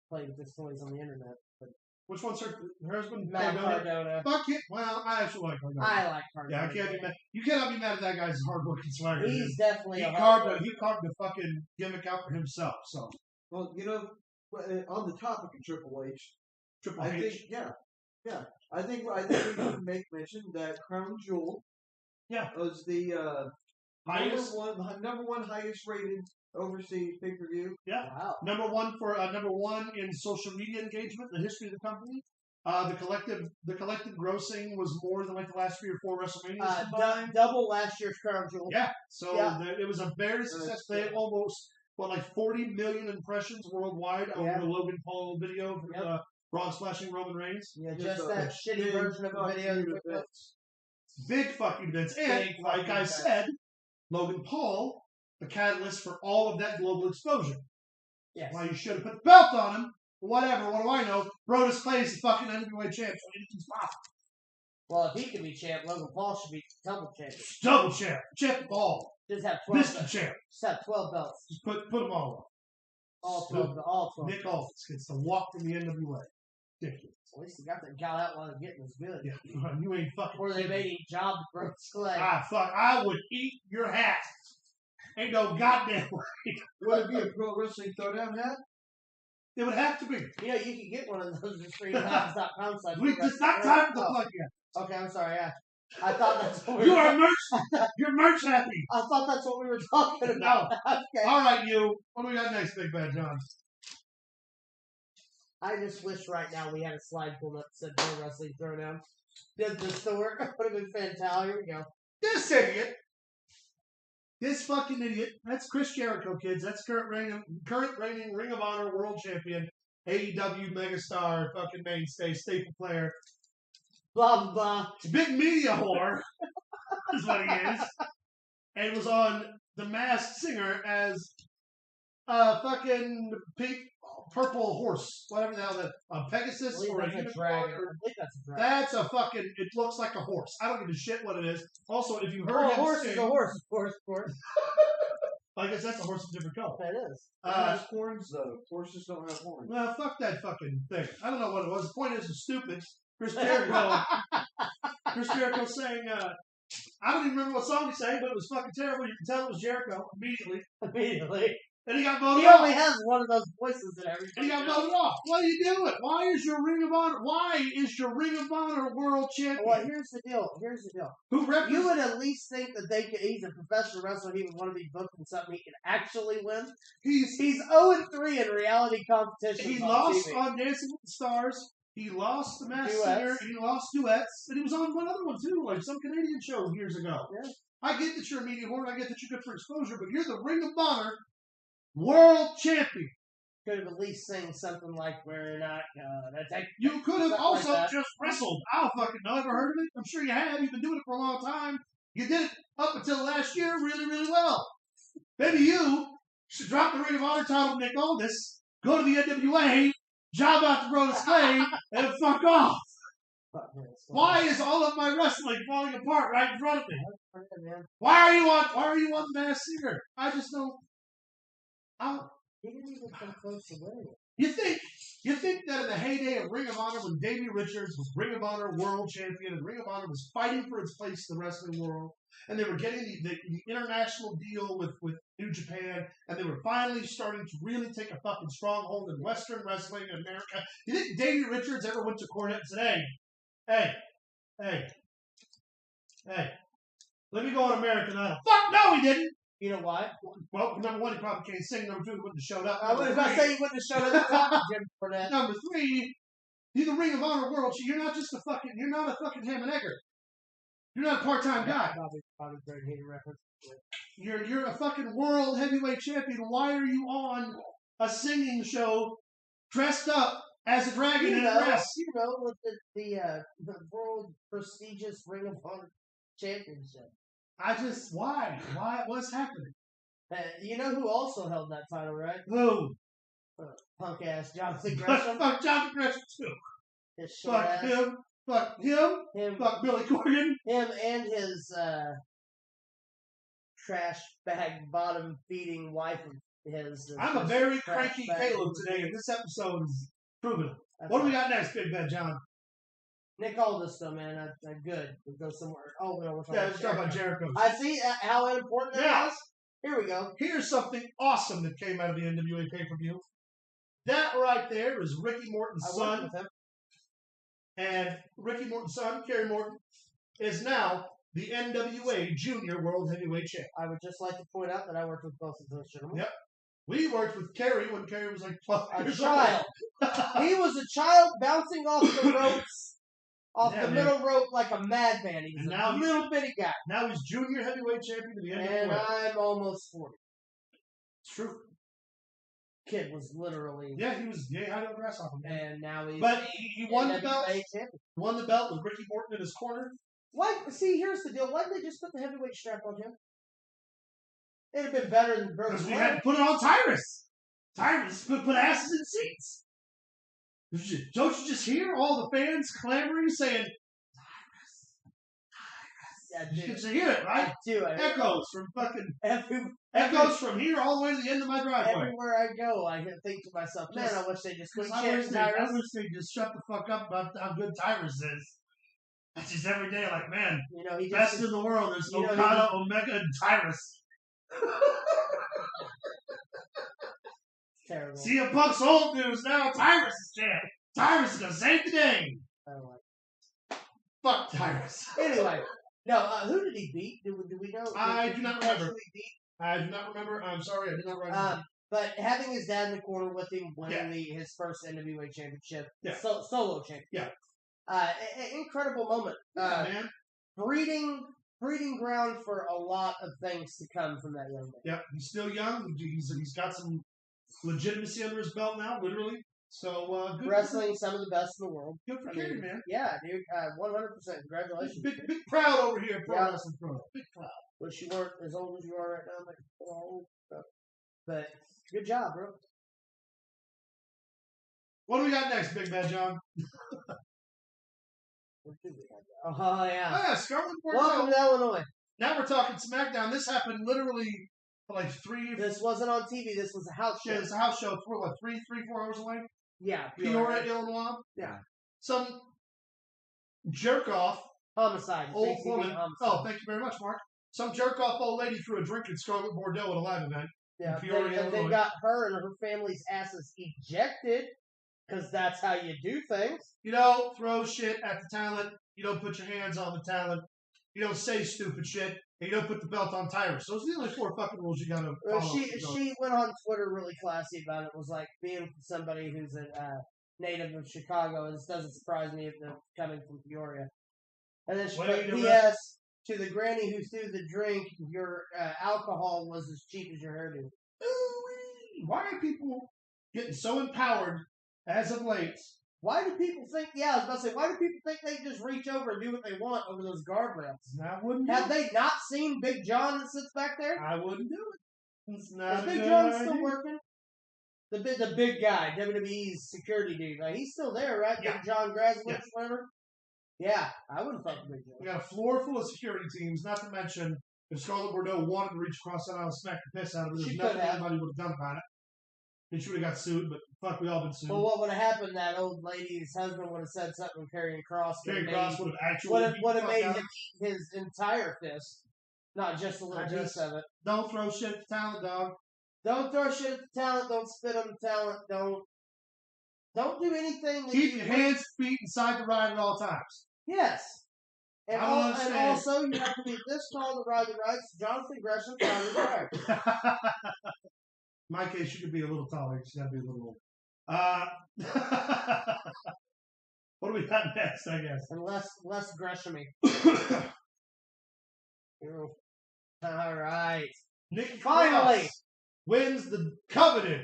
B: play with his toys on the internet. But
A: Which one's her husband?
B: Matt
A: Cardona?
B: Cardona.
A: Fuck it. Well, I actually like Cardona.
B: I like Cardona.
A: Yeah, I can't be mad. You cannot be mad at that guy's hard working swagger.
B: He's definitely
A: He
B: a
A: carved
B: hard
A: the fucking gimmick out for himself. So
C: Well, you know, on the topic of Triple H,
A: Triple
C: I
A: H.
C: think, I think we should make mention that Crown Jewel, was the
A: Highest?
C: number one highest rated overseas pay per view.
A: Yeah.
B: Wow.
A: Number one in social media engagement in the history of the company. The collective grossing was more than like the last 3 or 4 WrestleManias combined.
B: Double last year's Crown Jewel.
A: Yeah. So
B: Yeah.
A: it was a very successful. They had almost 40 million impressions worldwide on the Logan Paul video of Braun splashing Roman Reigns.
B: Yeah, just that shitty version of the video.
A: Big fucking events. And like I said, Logan Paul, the catalyst for all of that global exposure.
B: Yes.
A: Why you should have put the belt on him. Whatever. What do I know? Brodus Clay is the fucking NWA champ. So anything's possible.
B: Well, if he can be champ, Logan Paul should be double champ.
A: Double champ. Champ of all.
B: Just have 12
A: Mr.
B: belts.
A: champ.
B: Just have 12 belts.
A: Just put them all
B: All
A: Stupid.
B: 12. All 12.
A: Nick Aldis gets to walk from the NWA. Ridiculous.
B: At least he got that gal out while the getting was good.
A: Yeah, you ain't fucking.
B: Or they made him job to Brodus Clay.
A: Fuck. I would eat your hat. Ain't no goddamn way.
C: Would it be a Pro Wrestling Throwdown hat?
A: It would have to be.
B: You know, you can get one of those at streamlabs.com.
A: It's not time for the plug yet.
B: Okay, I'm sorry. Yeah, I thought that's what we
A: You
B: were.
A: are merch. You're merch happy.
B: I thought that's what we were talking about. Okay.
A: All right, you. What do we got next, Big Bad John?
B: I just wish right now we had a slide pulled up that said Pro Wrestling Throwdown. Did the store would have been fantastic. Here we go.
A: This idiot. This fucking idiot. That's Chris Jericho, kids. That's current reigning Ring of Honor World Champion, AEW megastar, fucking mainstay, staple player.
B: Blah blah blah.
A: He's a big media whore, is what he is. And was on The Masked Singer as a fucking pink, purple horse, whatever the hell that, Pegasus or a
B: That's a
A: unicorn.
B: dragon. I believe that's a dragon.
A: That's a fucking, it looks like a horse. I don't give a shit what it is. Also, if you heard
B: Oh, a
A: him
B: horse
A: sing,
B: is a horse, of course.
A: I guess that's a horse of a different color.
B: That is.
C: It has horns though. Horses don't have horns.
A: Well, fuck that fucking thing. I don't know what it was. The point is, it's stupid. Chris Jericho saying, I don't even remember what song he sang, but it was fucking terrible. You can tell it was Jericho immediately. And he got voted
B: He
A: off.
B: only has one of those voices in everything.
A: And he got voted off. What are you doing? Why is your Ring of Honor world champion?
B: Well, here's the deal.
A: Who
B: You
A: represents?
B: would at least think that he's a professional wrestler. He would want to be booked in something he can actually win.
A: He's
B: 0-3 in reality competition.
A: he lost on Dancing with the Stars. He lost the Masked Singer. He lost duets. And he was on one other one too, like some Canadian show years ago.
B: Yeah.
A: I get that you're a media whore. I get that you're good for exposure, but you're the Ring of Honor world champion.
B: Could have at least sang something like "We're not gonna take."
A: You could have
B: Something
A: also
B: like that.
A: just wrestled. I don't fucking know. Ever heard of it? I'm sure you have. You've been doing it for a long time. You did it up until last year really, really well. Maybe you should drop the Ring of Honor title to Nick Aldis, go to the NWA, job out to Brodus Clay, and fuck off. Why is all of my wrestling falling apart right in front of me? Why are you on the Masked Singer? I just don't.
B: He didn't even come close to winning it.
A: You think that in the heyday of Ring of Honor, when Davey Richards was Ring of Honor World Champion, and Ring of Honor was fighting for its place in the wrestling world, and they were getting the international deal with New Japan, and they were finally starting to really take a fucking stronghold in Western wrestling in America. You think Davey Richards ever went to Cornette and said, hey, let me go on American Idol? Fuck no, he didn't.
B: You know why?
A: Well, number one, he probably can't sing. Number two, he wouldn't have showed up.
B: I was about to say you wouldn't have showed up to talk to Jim Cornette.
A: Number three, you're the Ring of Honor World. So you're not just you're not a fucking ham and egger. You're not a part-time guy.
B: Probably great hater reference.
A: You're a fucking world heavyweight champion. Why are you on a singing show dressed up as a dragon in a dress?
B: You know, with the world prestigious Ring of Honor Championship.
A: Why? What's happening?
B: You know who also held that title, right?
A: Who?
B: Punk ass Jonathan Gresham.
A: Fuck Jonathan Gresham too.
B: His short
A: Fuck
B: ass.
A: him. Fuck him. Fuck Billy Corgan.
B: Him and his trash bag bottom feeding wife of his.
A: I'm a very cranky Caleb today, and this episode is proving it. What do we got next, Big Bad John?
B: Nick Aldis, though, man. I'm good. We'll go somewhere. Oh, no, we're talking
A: let's talk about Jericho.
B: I see how important that was. Here we go.
A: Here's something awesome that came out of the NWA pay-per-view. That right there is Ricky Morton's son. And Ricky Morton's son, Kerry Morton, is now the NWA Junior World Heavyweight Champ.
B: I would just like to point out that I worked with both of those gentlemen.
A: Yep. We worked with Kerry when Kerry was like 12 years old.
B: He was a child bouncing off the ropes, the middle rope like a madman. He was a little bitty guy.
A: Now he's Junior Heavyweight Champion of the NWA.
B: And I'm almost 40.
A: It's true.
B: Kid was literally.
A: Yeah, he was. Yeah, I don't grasshopper.
B: And now he's.
A: But he won the belt.
B: Champion.
A: Won the belt with Ricky Morton in his corner.
B: Why? See, here's the deal. Why didn't they just put the heavyweight strap on him? It'd have been better than Broken.
A: Because we had to put it on Tyrus. Tyrus put asses in seats. Don't you just hear all the fans clamoring, saying, Tyrus? You can hear it, right?
B: I do.
A: Echoes from fucking echoes from here all the way to the end of my driveway.
B: Everywhere I go, I think to myself, man, I wish they just quit
A: I
B: chanting Tyrus.
A: I wish they just shut the fuck up about how good Tyrus is. That's just every day, like, man,
B: you know, he
A: best in the world. There's Okada, Omega, and Tyrus.
B: Terrible.
A: CM Punk's old news now. Tyrus is champ. Tyrus is gonna save the day.
B: I don't like.
A: Fuck Tyrus.
B: Anyway, no. Who did he beat? Do we know?
A: I do not remember. I do not remember. I'm sorry, I did not remember.
B: But having his dad in the corner with him, winning his first NWA championship, solo championship.
A: Yeah.
B: Incredible moment.
A: Man.
B: Breeding ground for a lot of things to come from that young man.
A: Yeah, he's still young. He's got some legitimacy under his belt now, literally. So good.
B: Wrestling some of the best in the world.
A: Good for Kerry, man.
B: Yeah, dude. 100%. Congratulations.
A: Big proud over here. Pro Wrestling Pro. Big proud.
B: Wish you weren't as old as you are right now. But good job, bro.
A: What do we got next, Big Bad John?
B: Oh, yeah.
A: Scarlet Bordeaux.
B: Welcome to Illinois.
A: Now we're talking SmackDown. This happened literally for like 3 years.
B: This wasn't on TV. This was a house show.
A: Yeah, it's a house show. We're what, 4 hours away?
B: Yeah.
A: Peoria, Illinois?
B: Yeah.
A: Some jerk-off.
B: Homicide.
A: Old woman. Homicide. Oh, thank you very much, Mark. Some jerk-off old lady threw a drink in Scarlet Bordeaux at a live event.
B: Yeah, they got her and her family's asses ejected. Because that's how you do things.
A: You don't throw shit at the talent. You don't put your hands on the talent. You don't say stupid shit. And you don't put the belt on Tyrus. Those are the only 4 fucking rules you gotta follow.
B: She went on Twitter really classy about it. It was like, being somebody who's a native of Chicago, this doesn't surprise me if they're coming from Peoria. And then she put P.S. to the granny who threw the drink, your alcohol was as cheap as your hairdo.
A: Ooh-wee. Why are people getting so empowered as of late?
B: Why do people think, I was about to say, why do people think they can just reach over and do what they want over those guardrails?
A: I wouldn't
B: Have they not seen Big John that sits back there?
A: I wouldn't do it. It's not
B: Is Big John still working? The big guy, WWE's security dude. Like, he's still there, right?
A: Yeah.
B: Big John Grassley, whatever? Yeah, I wouldn't fuck with Big John.
A: We got a floor full of security teams, not to mention if Scarlet Bordeaux wanted to reach across that aisle and smack the piss out of it, there's nothing anybody would have done about it. They should have got sued, but fuck, we all been sued.
B: Well, what would have happened? That old lady's husband would have said something with Karrion Kross.
A: Karrion Kross would have actually
B: would have made him eat his entire fist, not just a little piece of it.
A: Don't throw shit at the talent, dog.
B: Don't throw shit at the talent. Don't spit on the talent. Don't do anything.
A: Keep your hands, feet inside the ride at all times.
B: Yes. And, also, you have to be this tall to ride the rights. Jonathan Gresham finally retired.
A: In my case, she could be a little taller. She's got to be a little older. What do we got next, I guess?
B: And less Gresham-y. All right.
A: Nikki
B: Finally
A: Cross wins the coveted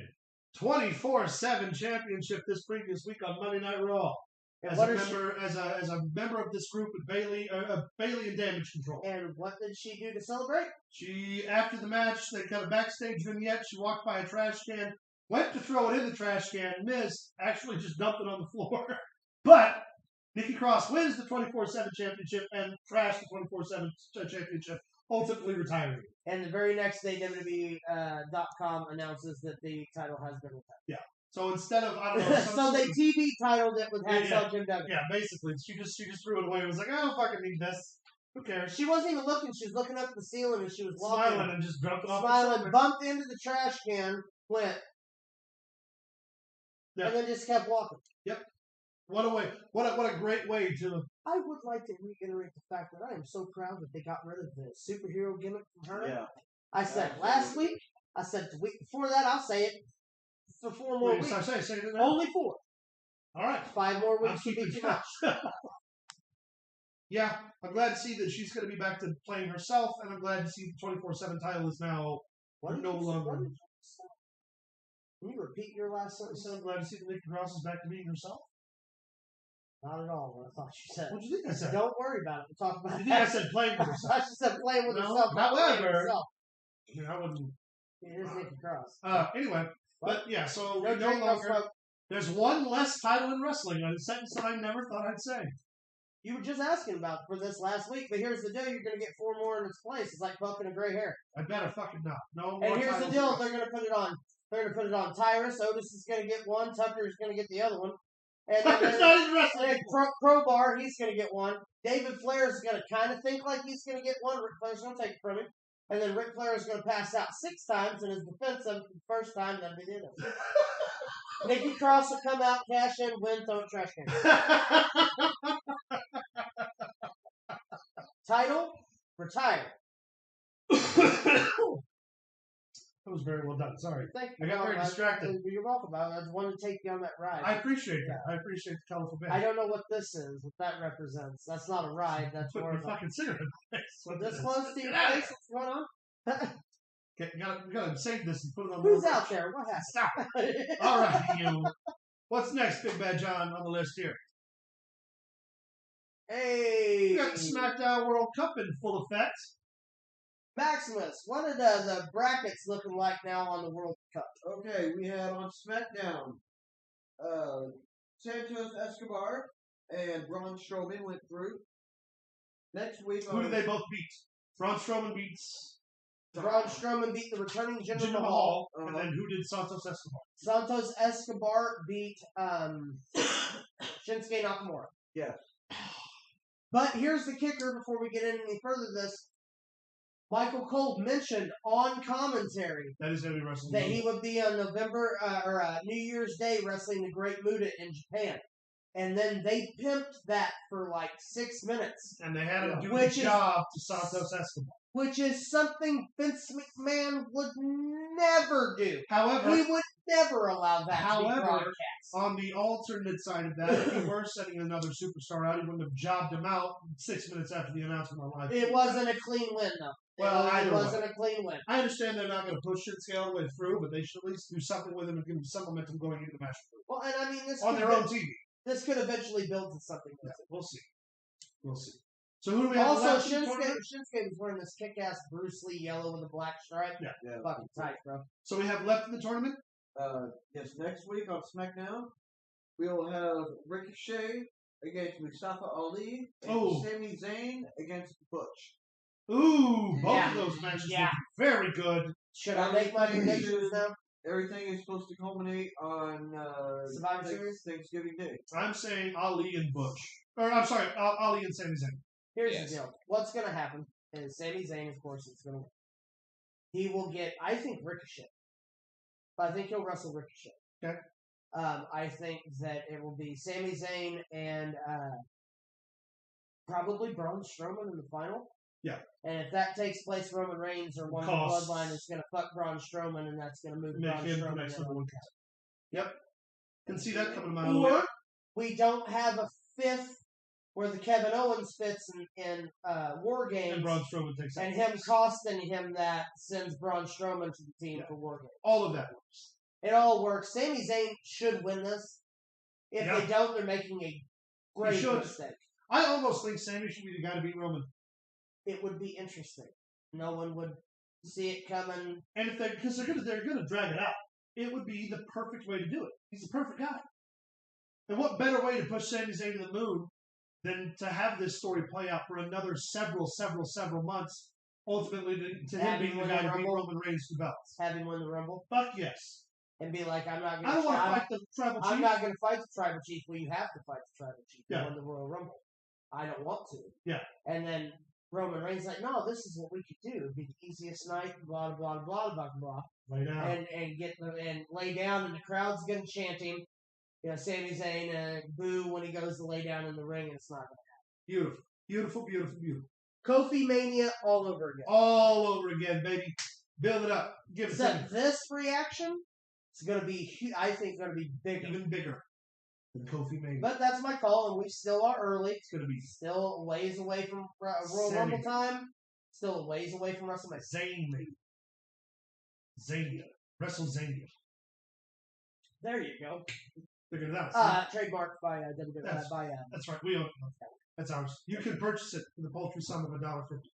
A: 24/7 championship this previous week on Monday Night Raw. As a member of this group with Bailey and Damage Control.
B: And what did she do to celebrate?
A: She, after the match, they got a backstage vignette. She walked by a trash can, went to throw it in the trash can, missed, actually just dumped it on the floor. But Nikki Cross wins the 24/7 championship and trashed the 24/7 championship, ultimately retiring.
B: And the very next day, WWE.com announces that the title has been retired.
A: Yeah. So instead of, I don't know.
B: So they TV titled it with Hacksaw Jim Duggan.
A: Yeah, basically. She just threw it away and was like, I don't fucking need this. Who cares?
B: She wasn't even looking. She was looking up at the ceiling and she was
A: smiling
B: walking.
A: And just dropped it off.
B: Smiling, bumped into the trash can, went.
A: Yep.
B: And then just kept walking.
A: Yep. What a way. What a great way to.
B: I would like to reiterate the fact that I am so proud that they got rid of the superhero gimmick from her.
C: Yeah.
B: I said last week. I said the week before that. I'll say it for 4 more weeks.
A: Say it
B: Only 4.
A: All right.
B: 5 more weeks would be too much.
A: Yeah, I'm glad to see that she's going to be back to playing herself, and I'm glad to see the 24/7 title is now no longer.
B: Can you repeat your last sentence?
A: I'm glad to see that Nikki Cross is back to being herself.
B: Not at all what I thought you said.
A: What did you think I said?
B: Don't worry about it. We'll talk about it.
A: You think I said playing with herself?
B: I just said playing with herself.
A: Not
B: playing with
A: ever.
B: herself.
A: I wouldn't.
B: It is Nikki Cross.
A: Anyway, but yeah, so
B: No
A: no longer. There's one less title in wrestling, a sentence that I never thought I'd say.
B: You were just asking about for this last week, but here's the deal: you're going to get 4 more in its place. It's like poking a gray hair.
A: I better fucking not. No more.
B: And here's the deal: they're going to put it on. They're going to put it on Tyrus. Otis is going to get one. Tucker is going to get the other one. And
A: Tucker's not even wrestling.
B: And Crowbar, he's going to get one. David Flair is going to kind of think like he's going to get one. Ric Flair's going to take it from him. And then Ric Flair is going to pass out 6 times in his defense of the first time that they did it. Nikki Cross will come out, cash in, win, throw it trash can. Title, retire.
A: That was very well done. Sorry.
B: Thank you.
A: I got very distracted.
B: You're welcome. I just wanted to take you on that ride.
A: I appreciate that. I appreciate the colorful bit.
B: I don't know what this is, what that represents. That's not a ride. That's
A: Put
B: more
A: your
B: of a...
A: fucking cigarette in place.
B: This close to your face? What's going on?
A: Okay, we gotta save this and put it on.
B: Who's out there? What happened?
A: Stop. All right, you. What's next, Big Bad John, on the list here?
B: Hey.
A: We got the SmackDown World Cup in full effect.
B: Maximus, what are the brackets looking like now on the World Cup?
C: Okay, we had on SmackDown, Santos Escobar and Braun Strowman went through. Next week,
A: Who did they both beat? Braun Strowman beats.
B: Braun Strowman beat the returning Jinder
A: Jinder
B: Mahal.
A: Mahal, and then who did Santos Escobar?
B: Santos Escobar beat Shinsuke Nakamura.
C: Yes.
B: But here's the kicker before we get any further this. Michael Cole mentioned on commentary
A: that is every wrestling
B: that he would be on New Year's Day wrestling the Great Muta in Japan. And then they pimped that for like 6 minutes.
A: And they had him do the job to Santos Escobar.
B: Which is something Vince McMahon would never do.
A: However,
B: he would never allow that to be broadcast.
A: On the alternate side of that, if he were sending another superstar out, he wouldn't have jobbed him out 6 minutes after the announcement on live.
B: It wasn't a clean win, though.
A: Well,
B: it wasn't a clean win.
A: I understand they're not going to push Shinsuke all the way through, but they should at least do something with him and give him some momentum going into the match.
B: Well, and I mean, this
A: on their own TV.
B: This could eventually build to something.
A: Yeah, we'll see. We'll see. So who do we have?
B: Also, Shinsuke was wearing this kick-ass Bruce Lee yellow with a black stripe.
A: Yeah.
B: Fucking tight, bro.
A: So we have left in the tournament?
C: Yes, next week on SmackDown, we'll have Ricochet against Mustafa Ali and Sami Zayn against Butch.
A: Ooh, both of those matches look very good.
B: Should I make my predictions now?
C: Everything is supposed to culminate on
B: Survivor Series?
C: Thanksgiving Day.
A: I'm saying Ali and Butch. Or, I'm sorry, Ali and Sami Zayn.
B: Here's the deal. What's going to happen is Sami Zayn, of course, is going to win. He will get, I think, Ricochet. But I think he'll wrestle Ricochet.
A: Okay.
B: I think that it will be Sami Zayn and Probably Braun Strowman in the final.
A: Yeah.
B: And if that takes place, Roman Reigns or one of the bloodline is going to fuck Braun Strowman, and that's going to move Braun
A: him
B: Strowman.
A: the next number one. Yep. Can see that coming a mile
B: Or
A: away.
B: we don't have a fifth where the Kevin Owens fits in War Games.
A: And Braun Strowman takes
B: and him costing him that sends Braun Strowman to the team for War Games.
A: All of that works.
B: It all works. Sami Zayn should win this. If they don't, they're making a great mistake.
A: I almost think Sami should be the guy to beat Roman.
B: It would be interesting. No one would see it coming.
A: And if because they're gonna drag it out, it would be the perfect way to do it. He's the perfect guy. And what better way to push Sami Zayn to the moon than to have this story play out for another several months, ultimately to him being the guy to beat Roman Reigns to belts.
B: Have him win the Rumble?
A: Fuck yes.
B: And be like, I'm not going to
A: I don't want to fight the Tribal Chief.
B: I'm not going to fight the Tribal Chief. Well, you have to fight the Tribal Chief to win the Royal Rumble. I don't want to.
A: Yeah.
B: And then Roman Reigns like, no, this is what we could do. It'd be the easiest night, blah, blah, blah, blah, blah.
A: Lay down.
B: And lay down, and the crowd's going to chant him. You know, Sami Zayn, boo when he goes to lay down in the ring, and it's not going to happen.
A: Beautiful. Beautiful, beautiful, beautiful.
B: Kofi Mania all over again.
A: All over again, baby. Build it up. Give it
B: Except this reaction, it's going to be, I think, going to be bigger.
A: Even bigger than Kofi Mania.
B: But that's my call, and we still are early.
A: It's going to be
B: still a ways away from Royal Rumble time. Still a ways away from WrestleMania.
A: Zania. WrestleZania.
B: There you go.
A: Figured it out.
B: Trademarked by WWE.
A: That's right. We own it. That's ours. You can purchase it for the paltry sum of $1.50.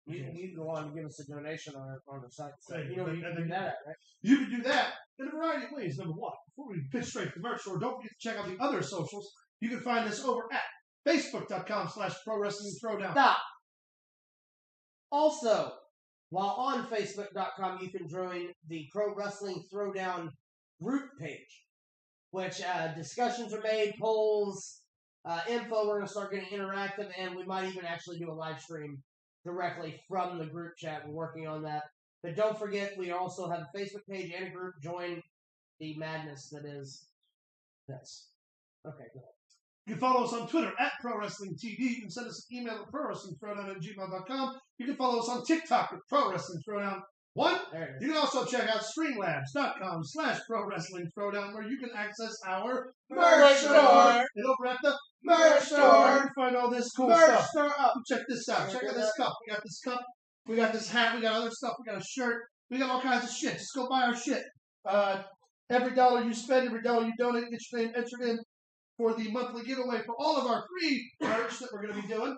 B: You can go on and give us a donation on our site. So
A: Hey,
B: you know where you can do that at, right?
A: You can do that in a variety of ways. Number one, before we pitch straight to the merch store, don't forget to check out the other socials. You can find us over at Facebook.com/ProWrestlingThrowdown.
B: Stop. Also, while on Facebook.com, you can join the Pro Wrestling Throwdown group page, which discussions are made, polls, info. We're going to start getting interactive, and we might even actually do a live stream directly from the group chat. We're working on that. But don't forget, we also have a Facebook page and a group. Join the madness that is this. Okay, go ahead.
A: You can follow us on Twitter at ProWrestlingTV. You can send us an email at ProWrestlingThrowdown@gmail.com. You can follow us on TikTok at ProWrestlingThrowdown1. You can also check out Streamlabs.com/ProWrestlingThrowdown, where you can access our merch store. And over at the merch store, you can find all this cool stuff. Check this out. Check out this cup. We got this cup. We got this hat. We got other stuff. We got a shirt. We got all kinds of shit. Just go buy our shit. Every dollar you spend, every dollar you donate, get your name entered in for the monthly giveaway for all of our free merch that we're going to be doing.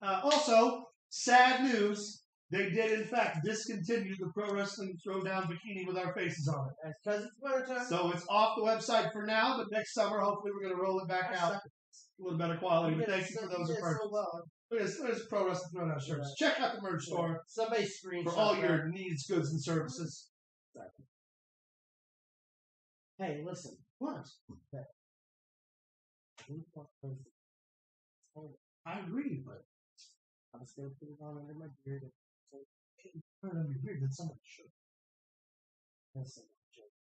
A: Also, sad news, they did in fact discontinue the Pro Wrestling Throwdown bikini with our faces on it.
B: That's because it's wintertime.
A: So it's off the website for now, but next summer, hopefully we're going to roll it back out. A little better quality, but thank you for those who purchased. There's Pro Wrestling Throwdown shirts. Check out the merch store
B: Somebody screenshot
A: for all your needs, goods, and services.
B: Hey, listen.
A: What? I agree, but
B: I'm still putting it on under my beard.
A: put it on your beard, that's so much shit.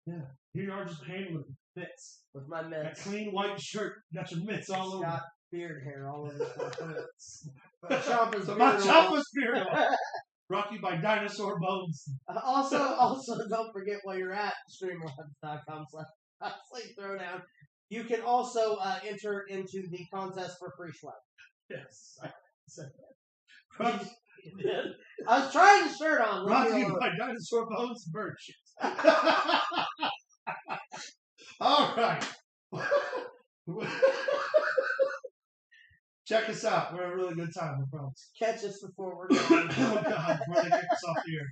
A: Yeah. Here you are just handling mitts.
B: With my mitts.
A: That clean white shirt, got your mitts all over.
B: Got beard hair all over my mitts.
A: My Champa's beard oil. Brought to you by Dinosaur Bones.
B: Also, don't forget while you're at streamlabs.com/Throwdown, you can also enter into the contest for free swag.
A: Yes, I said that.
B: I was trying the shirt on.
A: Brought to you by Dinosaur Bones merch. All right. Check us out. We're a really good time, I promise.
B: Catch us before we're done.
A: Oh, God, before they kick us off the air.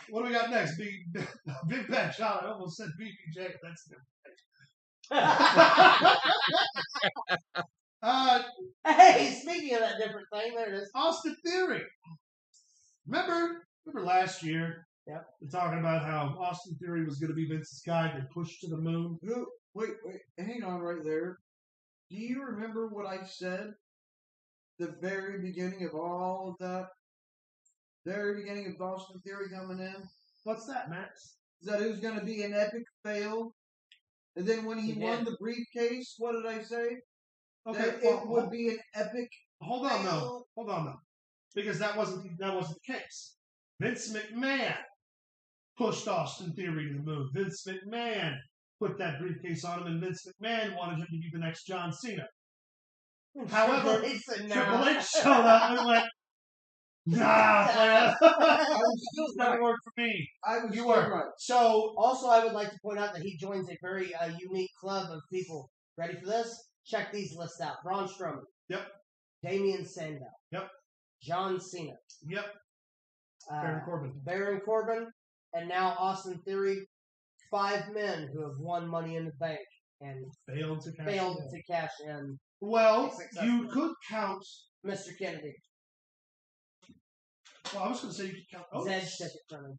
A: What do we got next? Big Bad Shot. I almost said BBJ. That's different.
B: Hey, speaking of that different thing, there it is.
A: Austin Theory. Remember last year?
B: Yep.
A: We're talking about how Austin Theory was going to be Vince's guy that pushed to the moon.
C: Wait, hang on right there. Do you remember what I said? The very beginning of all of that? Very beginning of Austin Theory coming in?
A: What's that, Max?
C: That it was going to be an epic fail. And then when he won the briefcase, what did I say?
A: Okay,
C: it would be an epic.
A: Hold on, though. Because that wasn't the case. Vince McMahon pushed Austin Theory to the moon. Vince McMahon put that briefcase on him, and Vince McMahon wanted him to be the next John Cena. However, Triple H showed up and went, nah, player. It never worked for me.
C: You were right.
B: So, also, I would like to point out that he joins a very unique club of people. Ready for this? Check these lists out. Braun Strowman.
A: Yep.
B: Damian Sandow.
A: Yep.
B: John Cena.
A: Yep.
B: Baron Corbin. And now Austin Theory. 5 men who have won Money in the Bank and
A: failed to
B: cash in.
A: Well, you could count
B: Mr. Kennedy.
A: Well, I was going to say you could count Otis.
B: Zedge took it from him.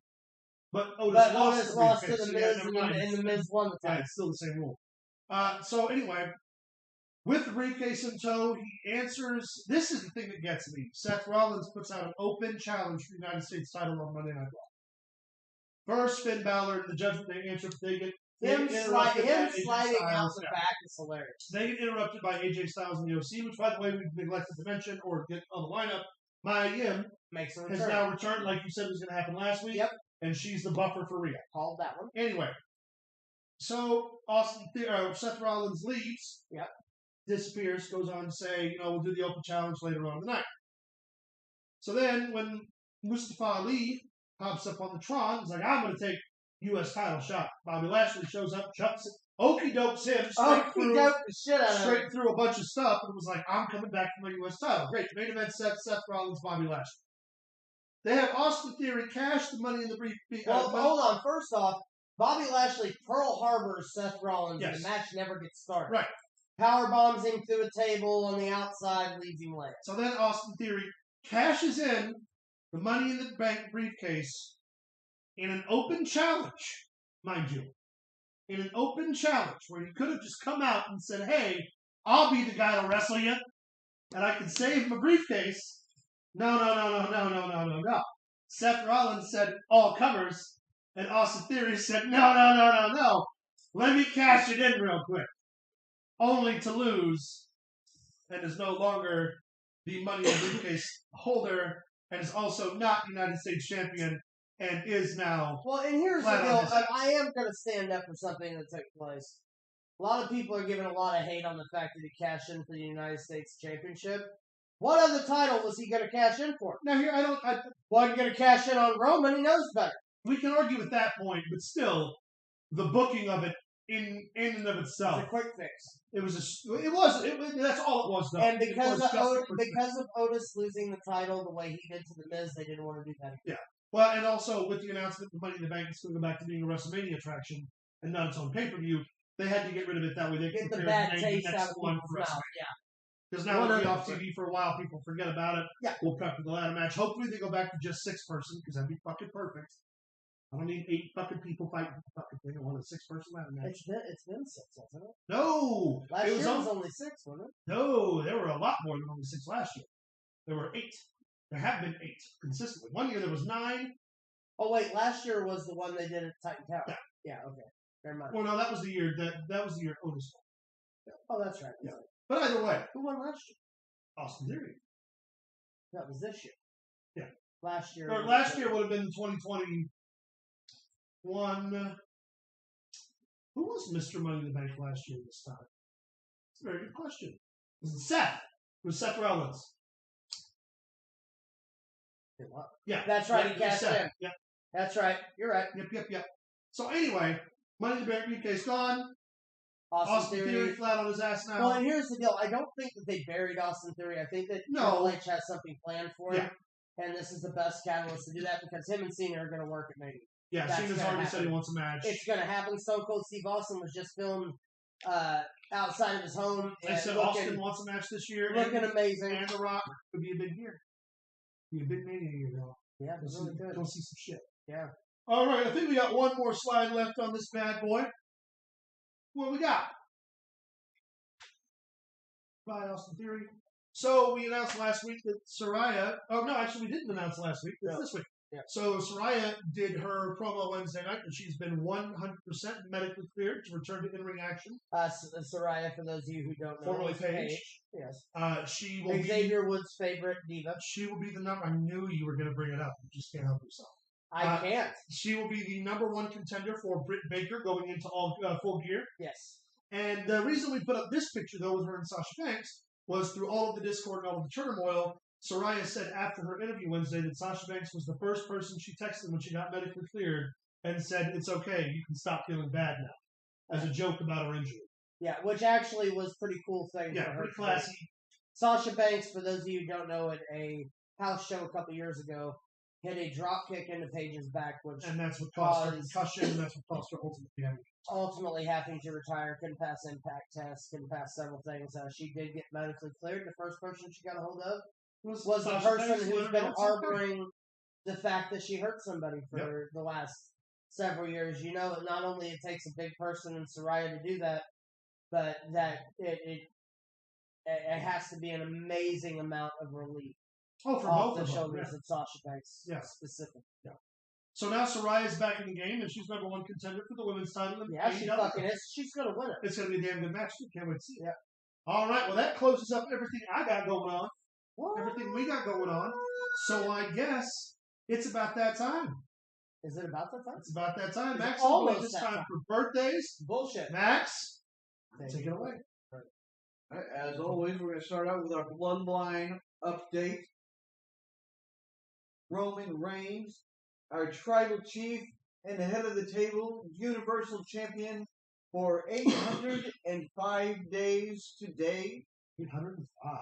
A: But Otis
B: lost to the Miz, and the Miz won the title.
A: It's still the same rule. So anyway, with the briefcase in tow, he answers. This is the thing that gets me. Seth Rollins puts out an open challenge for the United States title on Monday Night Raw. First, Finn Balor and the Judgment Day answer, they get
B: him sliding out the back is hilarious.
A: They get interrupted by AJ Styles and the OC, which, by the way, we've neglected to mention or get on the lineup. Maya Yim has now returned, like you said was going to happen last week.
B: Yep.
A: And she's the buffer for Rhea.
B: Called that one.
A: Anyway, so Seth Rollins leaves.
B: Yep.
A: Disappears, goes on to say, we'll do the open challenge later on in the night. So then, when Mustafa Ali pops up on the Tron, he's like, I'm going to take U.S. title shot. Bobby Lashley shows up, chucks it, okey-dokes him straight through a bunch of stuff, and was like, I'm coming back for my U.S. title. Great. Main event Seth Rollins, Bobby Lashley. They have Austin Theory cash the Money in the briefcase.
B: Well, hold on. First off, Bobby Lashley Pearl Harbors Seth Rollins,
A: yes.
B: and the match never gets started.
A: Right.
B: Power bombs him through a table on the outside, leaves him laying.
A: So then Austin Theory cashes in the Money in the Bank briefcase in an open challenge, mind you. In an open challenge where he could have just come out and said, hey, I'll be the guy to wrestle you, and I can save my briefcase. No. Seth Rollins said all comers, and Austin Theory said, no. Let me cash it in real quick. Only to lose, and is no longer the Money in the Briefcase holder, and is also not United States champion, and is now.
B: Well, and here's the deal. I am going to stand up for something that took place. A lot of people are giving a lot of hate on the fact that he cashed in for the United States Championship. What other title was he going to cash in for?
A: Now, here,
B: wasn't going to cash in on Roman. He knows better.
A: We can argue at that point, but still, the booking of it in and of itself.
B: It's a quick fix.
A: That's all it was, though.
B: And because of Otis losing the title the way he did to the Miz, they didn't want to do that again.
A: Yeah. Well, and also with the announcement that Money in the Bank is going to go back to being a WrestleMania attraction and not its own pay-per-view, they had to get rid of it that way. They
B: get the bad taste out of people's mouth. Yeah.
A: Because now it'll be off TV for a while. People forget about it.
B: Yeah.
A: We'll prep for the ladder match. Hopefully they go back to just 6-person because that'd be fucking perfect. I don't need 8 fucking people fighting for the fucking thing. I want a 6-person ladder match.
B: It's been 6, hasn't it?
A: No.
B: Last year was only 6, wasn't it?
A: No, there were a lot more than only 6 last year. There were 8. There have been 8 consistently. One year there was 9.
B: Oh wait, last year was the one they did at Titan Tower. Yeah. Okay. Never mind.
A: Well, no, that was the year that was the year Otis won.
B: Yeah. Oh, that's right.
A: Yeah. But either way,
B: who won last year?
A: Austin Theory.
B: That was this year.
A: Yeah.
B: Last year.
A: Or last year would have been 2021. Who was Mr. Money in the Bank last year this time? It's a very good question. Was it Seth? It was Seth Rollins.
B: What?
A: Yeah.
B: That's right. He cashed in.
A: Yeah.
B: That's right. You're right.
A: Yep. So anyway, Money in the Bank briefcase gone.
B: Austin
A: Theory flat on his ass now.
B: Well, and here's the deal. I don't think that they buried Austin Theory. I think that Triple H has something planned for him. And this is the best catalyst to do that because him and Cena are going to work at Mania.
A: Yeah, Cena's already said he wants a match.
B: It's going to happen. Stone Cold Steve Austin was just filmed outside of his home.
A: They said Austin wants a match this year.
B: Looking amazing.
A: And The Rock could be a big year. Be a big Mania year, though.
B: Yeah, it's really good.
A: Go see some shit.
B: Yeah.
A: All right, I think we got one more slide left on this bad boy. What we got? By Austin Theory. So we announced last week that Saraya. Oh no, actually we didn't announce last week. It's this week.
B: Yeah.
A: So Saraya did her promo Wednesday night, and she's been 100% medically cleared to return to in-ring action.
B: Saraya, for those of you who don't know,
A: Formerly
B: is
A: Paige.
B: Yes.
A: She will
B: Xavier Woods' favorite diva.
A: She will be the number. I knew you were going to bring it up. You just can't help yourself.
B: I can't.
A: She will be the #1 contender for Britt Baker going into all Full Gear.
B: Yes.
A: And the reason we put up this picture, though, with her and Sasha Banks was through all of the Discord and all of the turmoil. Saraya said after her interview Wednesday that Sasha Banks was the first person she texted when she got medically cleared and said, "It's okay, you can stop feeling bad now," as a joke about her injury.
B: Yeah, which actually was a pretty cool thing for her.
A: Pretty classy.
B: Sasha Banks, for those of you who don't know, at a house show a couple years ago, hit a drop kick into Paige's back, and that's what caused her concussion, and that's what caused her ultimately having to retire. Couldn't pass impact tests, couldn't pass several things. She did get medically cleared. The first person she got a hold of was the person who's been harboring the fact that she hurt somebody for the last several years. You know, not only it takes a big person in Saraya to do that, but that it has to be an amazing amount of relief.
A: Oh, for
B: off
A: both
B: the
A: of them,
B: shoulders of Sasha Banks, specifically.
A: Yeah. So now Saraya's back in the game, and she's #1 contender for the women's title.
B: Yeah, she fucking is. She's gonna win it.
A: It's gonna be a damn good match. Can't wait to see it.
B: Yeah.
A: All right. Well, that closes up everything I got going on.
B: What?
A: Everything we got going on. So I guess it's about that time.
B: Is it about that time?
A: It's about that time.
B: It's
A: Max,
B: almost
A: it's
B: that
A: time
B: time.
A: for birthdays.
B: Bullshit.
A: Max, take it away.
C: As always, we're going to start out with our bloodline update. Roman Reigns, our tribal chief and the head of the table, Universal Champion for 805 days today.
A: 805.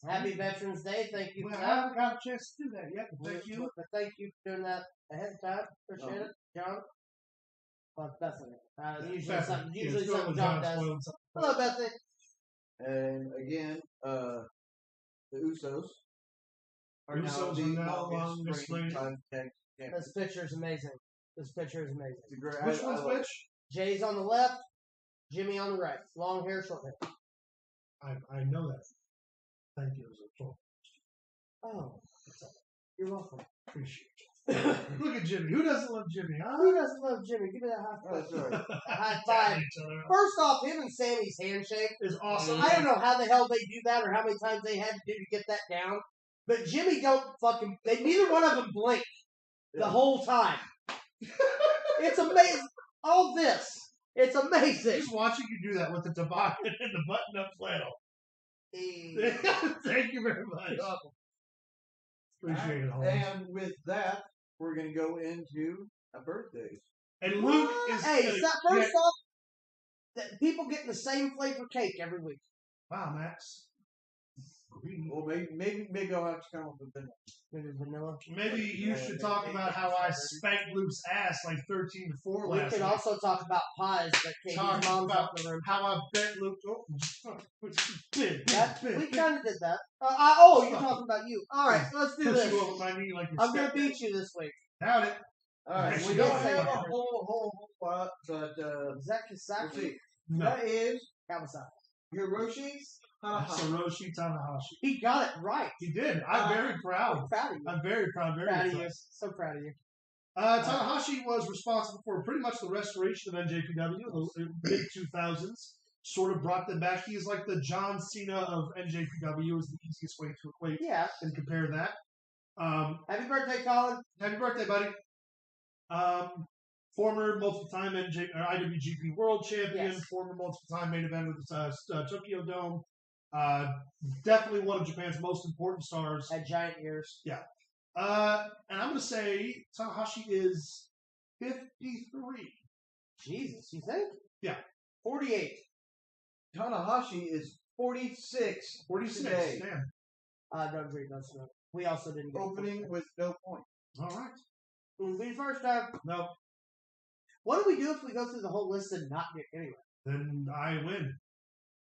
B: Happy Veterans Day. Thank you for
A: I
B: that.
A: haven't got a chance to do that yet. But thank you.
B: But thank you for doing that ahead of time. Appreciate it, John. Well, Bethany. Usually something John does. Hello, Bethany.
C: And again, the Usos are now the longest reigning tag champions.
B: This picture is amazing.
A: Which one's which?
B: Jay's on the left, Jimmy on the right. Long hair, short hair.
A: I know that. Thank you.
B: Oh, you're welcome.
A: Appreciate you. Look at Jimmy. Who doesn't love Jimmy, huh?
B: Who doesn't love Jimmy? Give me that high five.
C: That's right.
B: High five. First off, him and Sammy's handshake
A: is awesome.
B: I don't know how the hell they do that or how many times they had to do to get that down. But Jimmy don't fucking... neither one of them blink the whole time. It's amazing. All this. It's amazing.
A: Just watching you do that with the toboggan and the button-up flannel. Thank you very much. Appreciate it, Holmes.
C: And with that, we're going to go into birthdays.
A: And Luke is...
B: Hey, first off, that people getting the same flavor cake every week.
A: Wow, Max.
C: Well, maybe I'll have to come up with vanilla.
B: Maybe vanilla.
A: Maybe you should talk about how I spanked Luke's ass like 13-4 last
B: We could also talk about pies that Katie's mom's out the room.
A: How I bent Luke.
B: We kind of did that. You're talking about you. All right, let's do this. I'm going to beat you this week.
A: Doubt it.
C: All right, we don't have a whole lot, but
B: Zach Kisaki.
C: We'll see.
A: No.
C: That is
B: Kawasaki.
C: Hiroshi
A: Hiroshi Tanahashi.
B: He got it right.
A: He did. I'm very proud.
B: I'm proud of you.
A: I'm very proud.
B: Proud of you. So proud of you.
A: Tanahashi was responsible for pretty much the restoration of NJPW in the mid-2000s. Sort of brought them back. He's like the John Cena of NJPW is the easiest way to equate and compare that.
B: Happy birthday, Colin.
A: Happy birthday, buddy. Former multiple-time IWGP World Champion, former multiple-time main event with the Tokyo Dome. Definitely one of Japan's most important stars.
B: Had giant ears.
A: Yeah. And I'm going to say Tanahashi is 53.
B: Jesus, you think?
A: Yeah.
B: 48.
C: Tanahashi is 46.
A: 46.
C: Today.
A: Damn.
B: Don't agree. No, sir. We also didn't get
C: opening with no point.
A: All right.
B: Who'll be first time?
A: No.
B: What do we do if we go through the whole list and not get anywhere?
A: Then I win.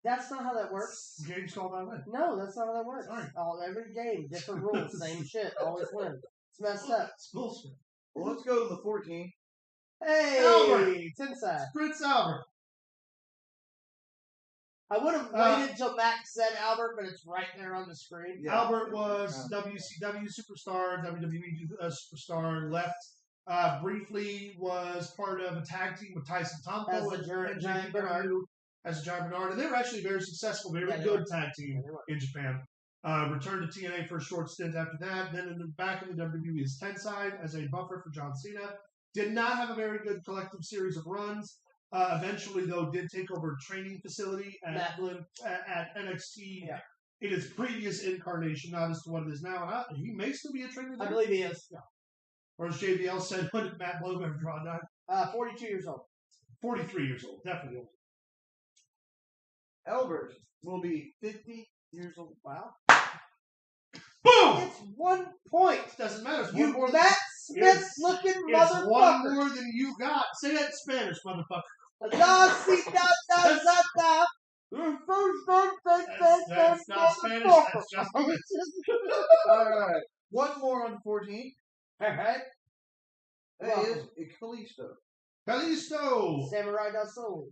B: That's not how that works.
A: The game's called I win.
B: No, that's not how that works.
A: Sorry.
B: Every game, different rules, same shit, always win. It's messed up.
A: It's bullshit.
C: Well, let's go to the 14.
B: Hey,
A: Albert.
B: it's inside.
A: Prince Albert.
B: I would have waited until Matt said Albert, but it's right there on the screen.
C: Yeah.
A: Albert was WCW superstar, WWE superstar, left. Briefly was part of a tag team with Tyson Tomko
B: As a Giant Bernard.
A: As a Giant Bernard. And they were actually very successful, very good tag team in Japan. Returned to TNA for a short stint after that. Then in the back of the WWE's Tenside as a buffer for John Cena. Did not have a very good collective series of runs. Eventually, though, did take over a training facility at NXT in its previous incarnation, not as to what it is now. He may still be a trainer there.
B: I believe he is.
A: Yeah. Or as JBL said, when did Matt Bloom ever draw a
B: 42 years old.
A: 43 years old. Definitely old.
C: Albert will be 50 years old.
B: Wow.
A: Boom!
B: It's 1 point.
A: Doesn't matter. It's
B: You
A: one more
B: Matt Smith-looking motherfucker.
A: It's one more than you got. Say that in Spanish, motherfucker.
B: That's not
A: Spanish. That's just
C: All right. One more on 14.
B: All right.
C: That is Kalisto.
A: Kalisto.
B: Samurai del Sol.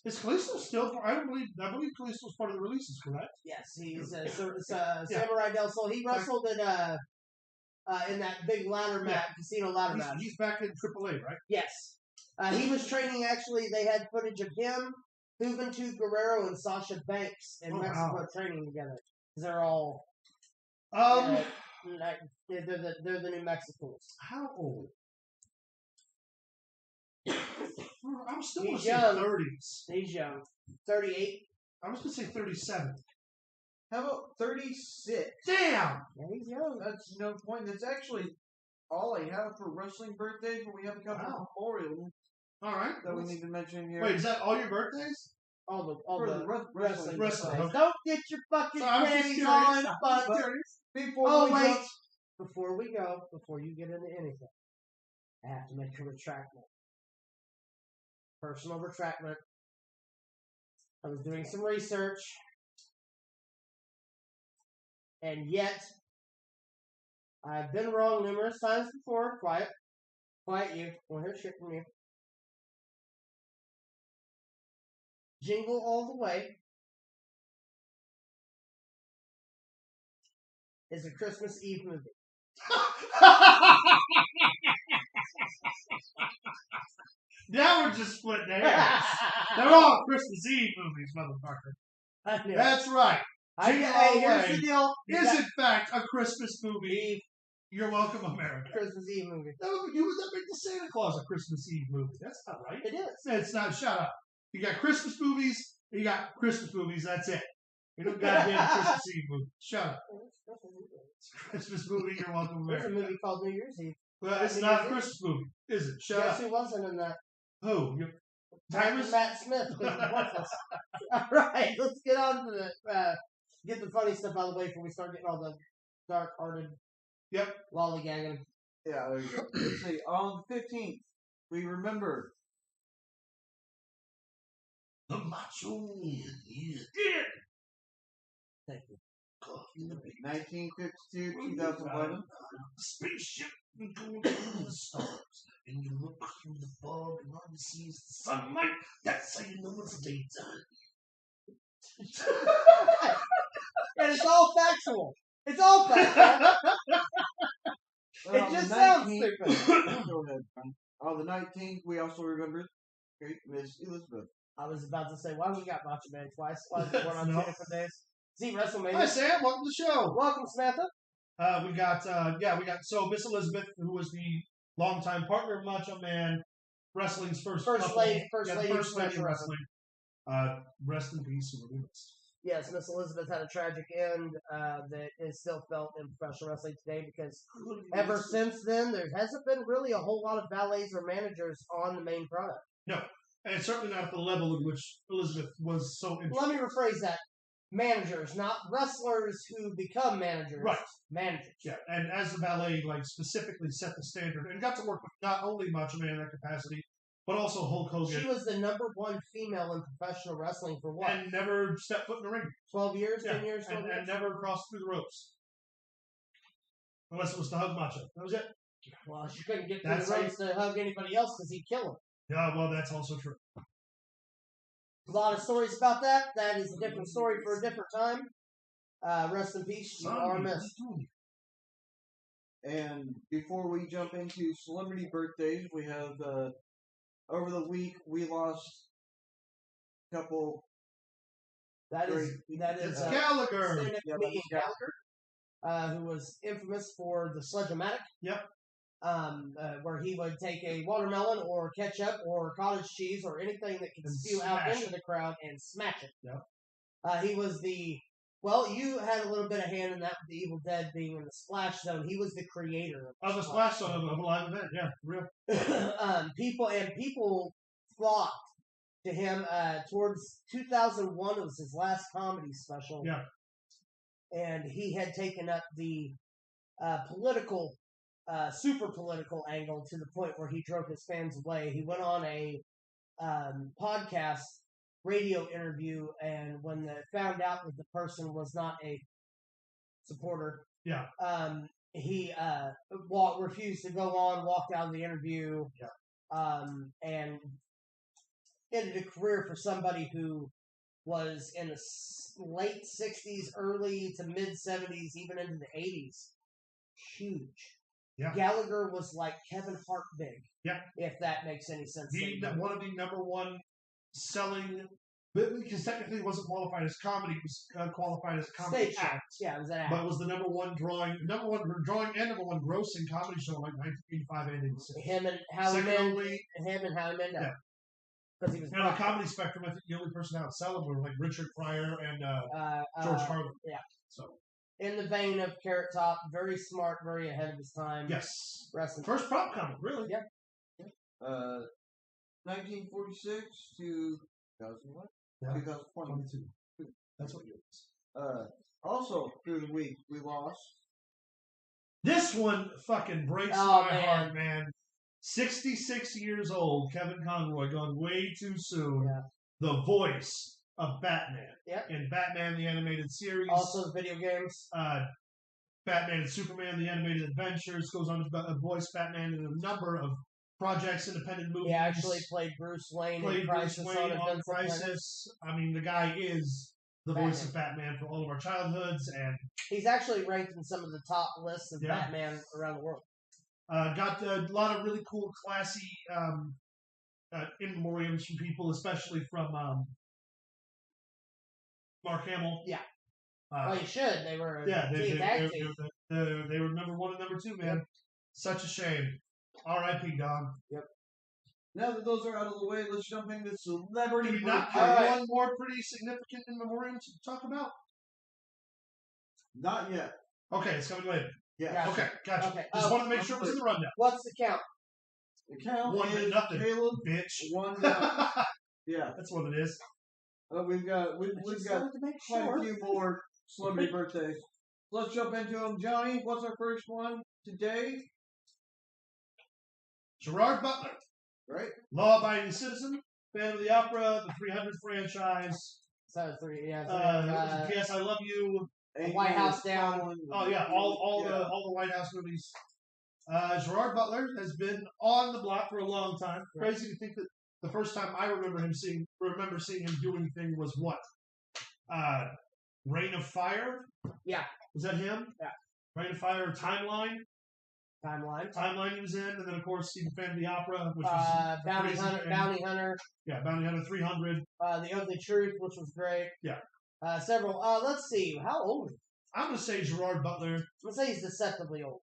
A: Is Kalisto still? I believe Kalisto was part of the releases, correct?
B: Yes, he's Samurai del Sol. He wrestled in that big ladder match, casino ladder match.
A: He's back in AAA, right?
B: Yes. He was training, actually, they had footage of him, Juventud Guerrero, and Sasha Banks in Mexico training together. They're all... they're the New Mexicans.
A: How old? I'm still
B: He's
A: going to say
B: young.
A: 30s.
B: He's young. 38.
A: I was going to say 37.
C: How about 36?
A: Damn!
B: Yeah, he's young.
C: That's no point. That's actually all I have for wrestling birthdays, but we have a couple of memorials
A: All right.
C: that we need to mention here.
A: Wait, is that all your birthdays?
B: All
C: for
B: the
C: wrestling.
A: Wrestling.
B: birthdays. Don't get your fucking
A: So I'm just
B: panties
A: curious.
B: on,
A: I'm
B: but
A: curious.
B: before we go, before you get into anything, I have to make a retractment. Personal retractment. I was doing some research, and yet I've been wrong numerous times before. Quiet you. We'll hear shit from you. Jingle All the Way is a Christmas Eve movie.
A: Now we're just splitting hairs. They're all Christmas Eve movies, motherfucker. That's right.
B: Here's the deal.
A: Is in fact a Christmas movie. You're welcome, America.
B: Christmas Eve movie.
A: That make the Santa Claus a Christmas Eve movie. That's not right.
B: It is.
A: It's not. Shut up. You got Christmas movies. You got Christmas movies. That's it. You don't goddamn Christmas Eve movie. Shut up. It's a Christmas movie. You're welcome,
B: There's
A: America.
B: a movie called New Year's Eve.
A: Well, it's not a Christmas movie, is it? Shut
B: Guess
A: up.
B: who wasn't in that?
A: Who? Tyrus?
B: Matt Smith. Worthless. All right, let's get on to the get the funny stuff out of the way before we start getting all the dark-hearted.
A: Yep.
B: Lollygagging.
C: Yeah, there you go. Let's see. On the 15th, we remember
A: The Macho Man. Yeah.
B: Thank you.
C: 1952, 2011.
A: Spaceship going through the stars, and you look through the fog, and all you see is the sunlight. That's how you know it's daytime.
B: And it's all factual. It's all factual. It just sounds stupid.
C: Go ahead. On the 19th, we also remember Great Miss Elizabeth.
B: I was about to say, why we got Macho Man twice? Why is it one on 2 different days? See WrestleMania.
A: Hi Sam, welcome to the show.
B: Welcome, Samantha.
A: We got so Miss Elizabeth, who was the longtime partner of Macho Man, wrestling's first
B: lady
A: wrestling. Rest in peace, who we missed.
B: Yes, Miss Elizabeth had a tragic end that is still felt in professional wrestling today because ever since then, there hasn't been really a whole lot of valets or managers on the main product.
A: No, and certainly not at the level in which Elizabeth was so interested.
B: Let me rephrase that. Managers, not wrestlers who become managers.
A: Right.
B: Managers.
A: Yeah, and as the valet, specifically set the standard and got to work with not only Macho Man in that capacity, but also Hulk Hogan.
B: She was the #1 female in professional wrestling for what?
A: And never stepped foot in the ring.
B: 12 years,
A: Yeah,
B: 10 years, 12 years?
A: and never crossed through the ropes. Unless it was to hug Macho. That was it.
B: Well, she couldn't get through the ropes to hug anybody else because he'd kill him.
A: Yeah, well, that's also true.
B: A lot of stories about that. That is a different story for a different time. Rest in peace. You are missed.
C: And before we jump into celebrity birthdays, we have over the week we lost a couple.
B: That is
A: It's Gallagher.
B: stand-up
C: Yeah,
B: comedian
C: that's
B: Gallagher, who was infamous for the Sledge-O-Matic.
A: Yep.
B: Where he would take a watermelon or ketchup or cottage cheese or anything that could
A: And
B: spew out
A: smash
B: into
A: it.
B: the crowd and smash it.
A: Yep.
B: He was you had a little bit of hand in that with the Evil Dead being in the Splash Zone. He was the creator
A: Of the Splash Zone of a live event, yeah, real.
B: People flocked to him towards 2001. It was his last comedy special.
A: Yeah.
B: And he had taken up the political, super political angle to the point where he drove his fans away. He went on a podcast radio interview, and when they found out that the person was not a supporter,
A: Yeah.
B: He refused to go on, walked out of the interview, and ended a career for somebody who was in the late 60s, early to mid 70s, even into the 80s. Huge.
A: Yeah.
B: Gallagher was like Kevin Hart big.
A: Yeah.
B: If that makes any sense.
A: One of the number one selling, because technically it wasn't qualified as comedy, it was qualified as a comedy
B: Stage show.
A: act.
B: Yeah, it was an act.
A: But it was the number one drawing and number one grossing comedy show in like 1985 and 86.
B: Him and Howie Mandel.
A: Yeah.
B: Because he was
A: on the comedy spectrum, I think the only person out selling were like Richard Pryor and George Carlin.
B: Yeah.
A: So
B: in the vein of Carrot Top, very smart, very ahead of his time.
A: Yes.
B: Wrestling.
A: First prop comic, really.
B: Yeah.
C: 1946 to 2001?
A: Yeah.
C: 2022.
A: That's what it is.
C: Also, through the week, we lost.
A: This one fucking breaks my heart, man. 66 years old, Kevin Conroy, gone way too soon.
B: Yeah.
A: The voice of Batman.
B: Yep.
A: In Batman the Animated Series.
B: Also the video games.
A: Batman and Superman, the Animated Adventures, goes on to voice Batman in a number of projects, independent movies.
B: He actually played Bruce Wayne in Crisis on
A: Crisis. I mean, the guy is the voice of Batman for all of our childhoods, and
B: he's actually ranked in some of the top lists of Batman around the world.
A: Got a lot of really cool, classy in memoriams from people, especially from Mark Hamill.
B: Yeah. Well, you should. They were
A: they were number one and number two, man. Yep. Such a shame. R.I.P. Don.
C: Yep. Now that those are out of the way, let's jump into celebrity.
A: Do we not have one more pretty significant in memoriam to talk about?
C: Not yet.
A: Okay, it's coming later.
C: Yeah.
B: Gotcha.
A: Okay, gotcha.
B: Okay.
A: Just wanted to make sure it was in the rundown.
B: What's the count?
C: The count
A: one
C: is
A: nothing,
C: Caleb,
A: bitch.
C: 1-0. Yeah,
A: that's what it is.
C: We've got quite a few more celebrity birthdays. Let's jump into them. Johnny, what's our first one today?
A: Gerard Butler.
C: Right.
A: Law-abiding citizen, fan of the opera, the 300 franchise.
B: So 3, yeah.
A: P.S. I Love You.
B: White House Down.
A: Oh yeah, all the White House movies. Gerard Butler has been on the block for a long time.
B: Right.
A: Crazy to think that the first time I remember seeing him do anything was what? Reign of Fire.
B: Yeah.
A: Was that him?
B: Yeah.
A: Reign of Fire. Timeline.
B: Timeline
A: he was in, and then of course he defended the opera, which
B: was
A: was
B: Bounty Hunter.
A: Yeah, Bounty Hunter 300.
B: The Ugly Truth, which was great.
A: Yeah.
B: Several. Let's see. How old is he?
A: I'm gonna say Gerard Butler.
B: Let's say he's deceptively old.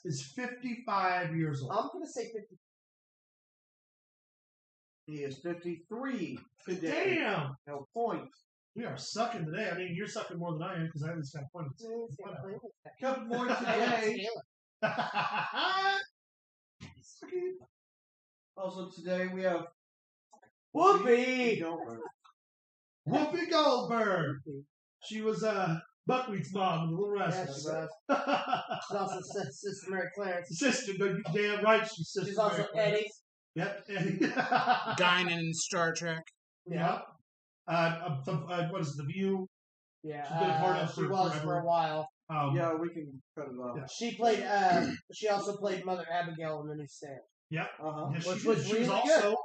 A: Is 55 years old.
B: I'm gonna say 50.
C: He is 53 today.
A: Damn.
C: No point.
A: We are sucking today. I mean, you're sucking more than I am because I at least got points.
C: Couple more today. Also today we have
B: Whoopi
A: Whoopi Goldberg. She was Buckwheat's mom in the Little Rascals.
B: Yeah, she's also Sister Mary Clarence.
A: Sister, you damn right she's Sister.
B: She's also Eddie.
A: Yep, Eddie.
D: Guinan in Star Trek.
A: Yeah. What is it, The View?
B: Yeah,
A: she's been a part of
B: she was
A: forever.
B: for a while.
C: Yeah, we can cut it off.
A: Yeah.
B: She played. She also played Mother Abigail in The New Stand.
A: Yep.
C: Uh-huh.
A: Yeah,
B: Which
A: she
B: was
A: was
B: really
A: also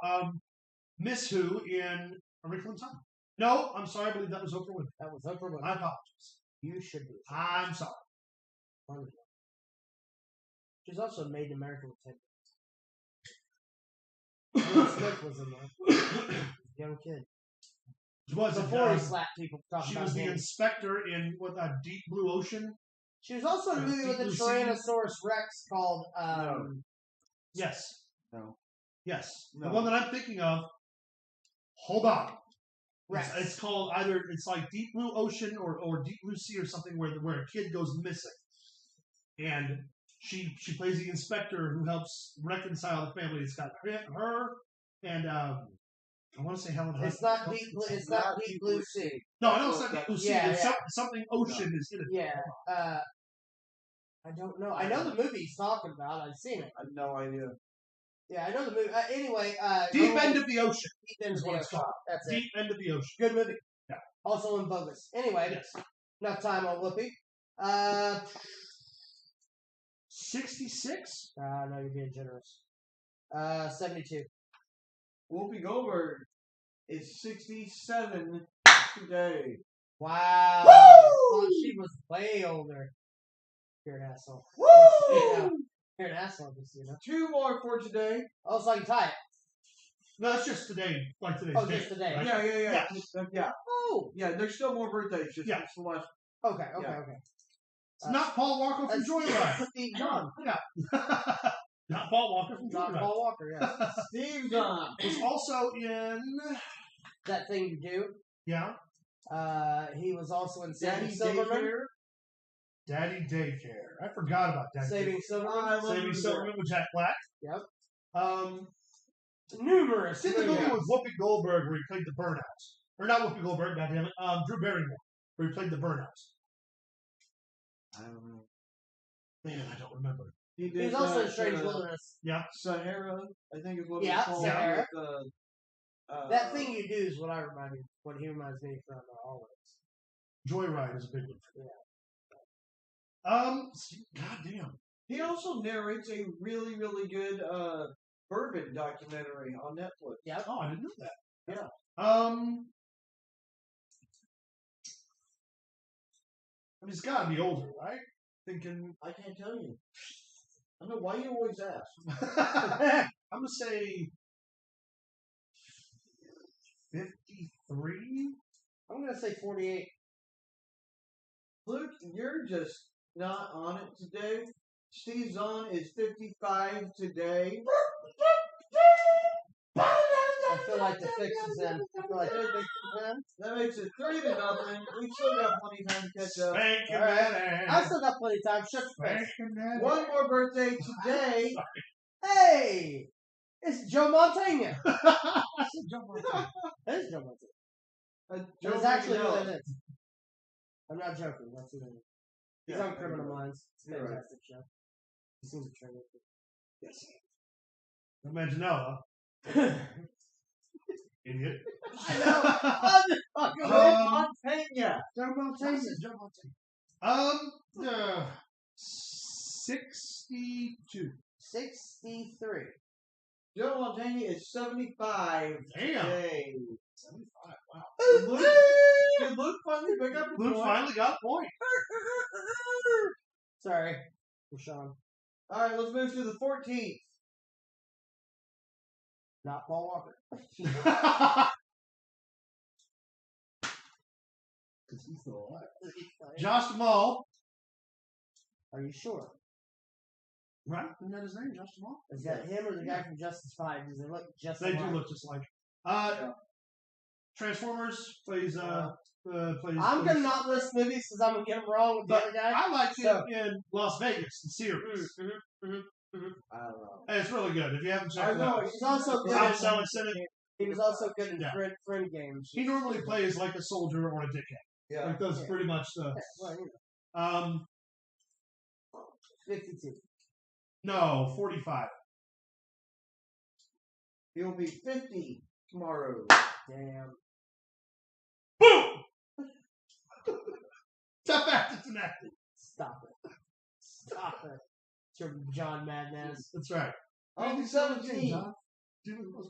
A: Miss Who in A Wrinkle in Time. No, I'm sorry. I believe that was Oprah Winfrey.
B: That was Oprah Winfrey.
A: I apologize.
B: You should be.
A: I'm sorry.
B: She's also made in America with 10 Will Smith was in there. Young kid.
A: She was
B: Before he slapped people.
A: She was the inspector in Deep Blue Ocean.
B: She was also in a movie with a Tyrannosaurus Rex called.
A: Yes.
C: No.
A: Yes.
C: No.
A: The one that I'm thinking of. Hold on.
B: Rex.
A: It's called either it's like Deep Blue Ocean or Deep Blue Sea or something where a kid goes missing, and she plays the inspector who helps reconcile the family. It's got her and I want to say Helen Hunt.
B: It's not Deep Blue. It's not Deep Blue Sea.
A: No, I know it's not Deep Blue Sea.
B: Yeah,
A: It's something ocean is in it.
B: Yeah. I don't know. I know the movie he's talking about. I've seen it.
C: I have no idea.
B: Yeah, I know the movie. Anyway,
A: Deep End of the Ocean.
B: Deep End of
A: is
B: the
A: what it's
B: Ocean.
A: called.
B: That's
A: Deep
B: it.
A: End of the Ocean.
B: Good movie.
A: Yeah.
B: Also in Bogus. Anyway,
A: Yes.
B: enough time on Whoopi.
A: 66.
B: No, you're being generous. 72.
C: Whoopi Goldberg is 67 today.
B: Wow.
A: Woo!
B: Oh, she was way older. You're an asshole.
A: Woo!
B: Yeah. You're an asshole, just you know.
C: 2 more for today.
B: Oh, so I can tie it.
A: No, that's just today. Like today's
B: Oh,
A: date.
B: just today.
A: Right?
C: Yeah.
B: Oh.
C: Yeah, there's still more birthdays. Just
A: Yeah.
C: it's the last.
B: Okay.
C: Yeah.
A: It's not Paul Walker from Joyride.
B: Steve John.
A: Yeah. Not Paul Walker from
B: Not
A: Joyride.
B: Paul Walker, yeah.
C: Steve John.
A: Was also in.
B: That Thing You Do.
A: Yeah.
B: He was also in
C: Daddy
B: Saving Silverman.
C: Daycare.
A: Daddy Daycare. I forgot about Daddy
B: Saving
A: Daycare.
B: Silverman.
A: Saving Silverman with Jack Black.
B: Yep.
A: Um,
B: Numerous.
A: did the movie
B: movies.
A: with Whoopi Goldberg where he played the Burnouts. Or not Whoopi Goldberg, goddammit. Drew Barrymore, where he played the Burnouts.
C: I don't know.
A: Man, I don't remember.
C: He
B: He was also in Strange Wilderness.
A: Yeah.
C: Sahara, I think is what
B: Yeah,
C: it's called.
B: Sahara.
C: With,
B: That Thing You Do is what I remind me. What he reminds me from always.
A: Joyride is a big one.
B: Yeah.
A: Goddamn.
C: He also narrates a really, really good bourbon documentary on Netflix.
B: Yep.
A: Oh, I didn't know that.
C: Yeah.
A: I mean, it's got to be older, right? Thinking.
C: I can't tell you. I don't know why you always ask.
A: I'm gonna say 53.
B: I'm gonna say 48.
C: Luke, you're just not on it today. Steve Zahn is 55 today.
B: I feel like the fix is in. I feel like the fix is in.
C: That makes it 3-0. We've still got plenty of time to catch up.
A: Spanking
B: All right.
A: that
B: I
A: ass.
B: still got plenty of time. Shut your face.
A: Spanking that ass.
C: One more birthday today.
B: Hey! It's Joe Montana.
A: I said jump on top.
B: That is Joe Montana.
C: Joe
B: That's actually
C: Manganiello.
B: what it is. I'm not joking. That's what it is. He's
C: Yeah,
B: on Criminal Minds. It's a
C: You're right.
B: fantastic show. He seems to train with
A: Yes. Imagine now,
B: it.
A: huh? Idiot.
B: I know. I'm just fucking with
C: Montana.
B: Joe Montana.
A: Jump on top. 62.
B: 63.
C: Joe Montana is 75
A: Damn.
C: today.
A: 75. Wow.
C: Did Luke finally pick up the
A: Luke
C: point?
A: finally got a point.
B: Sorry. Rashawn.
C: All right, let's move to the 14th.
B: Not Paul Walker.
A: Because he's still alive. Josh Duhamel.
B: Are you sure?
A: Right? Isn't that his name, Josh Duhamel?
B: Is that him or the guy from Justice 5? Does they look just
A: They
B: alike?
A: do look just like. Transformers plays. Plays.
B: I'm going to not list movies because I'm going to get them wrong with the
A: But
B: other guy.
A: I liked
B: So-
A: it in Las Vegas, the series.
C: I don't know.
A: And it's really good. If you haven't checked
C: I
A: it
C: know.
A: out.
B: He's also good
A: Tom
B: in,
A: Selleck's in it.
B: he was also good in
A: Yeah.
B: friend games.
A: He normally plays like a soldier or a dickhead.
C: Yeah.
A: Like does
B: Yeah.
A: pretty much the.
B: Yeah, well, you know, 52.
A: No, 45.
C: He'll be 50 tomorrow.
B: Damn.
A: Boom! Tough acting tonight.
B: Stop it. Stop it. It's your John Madness.
A: That's right.
C: On the 17th.
A: John.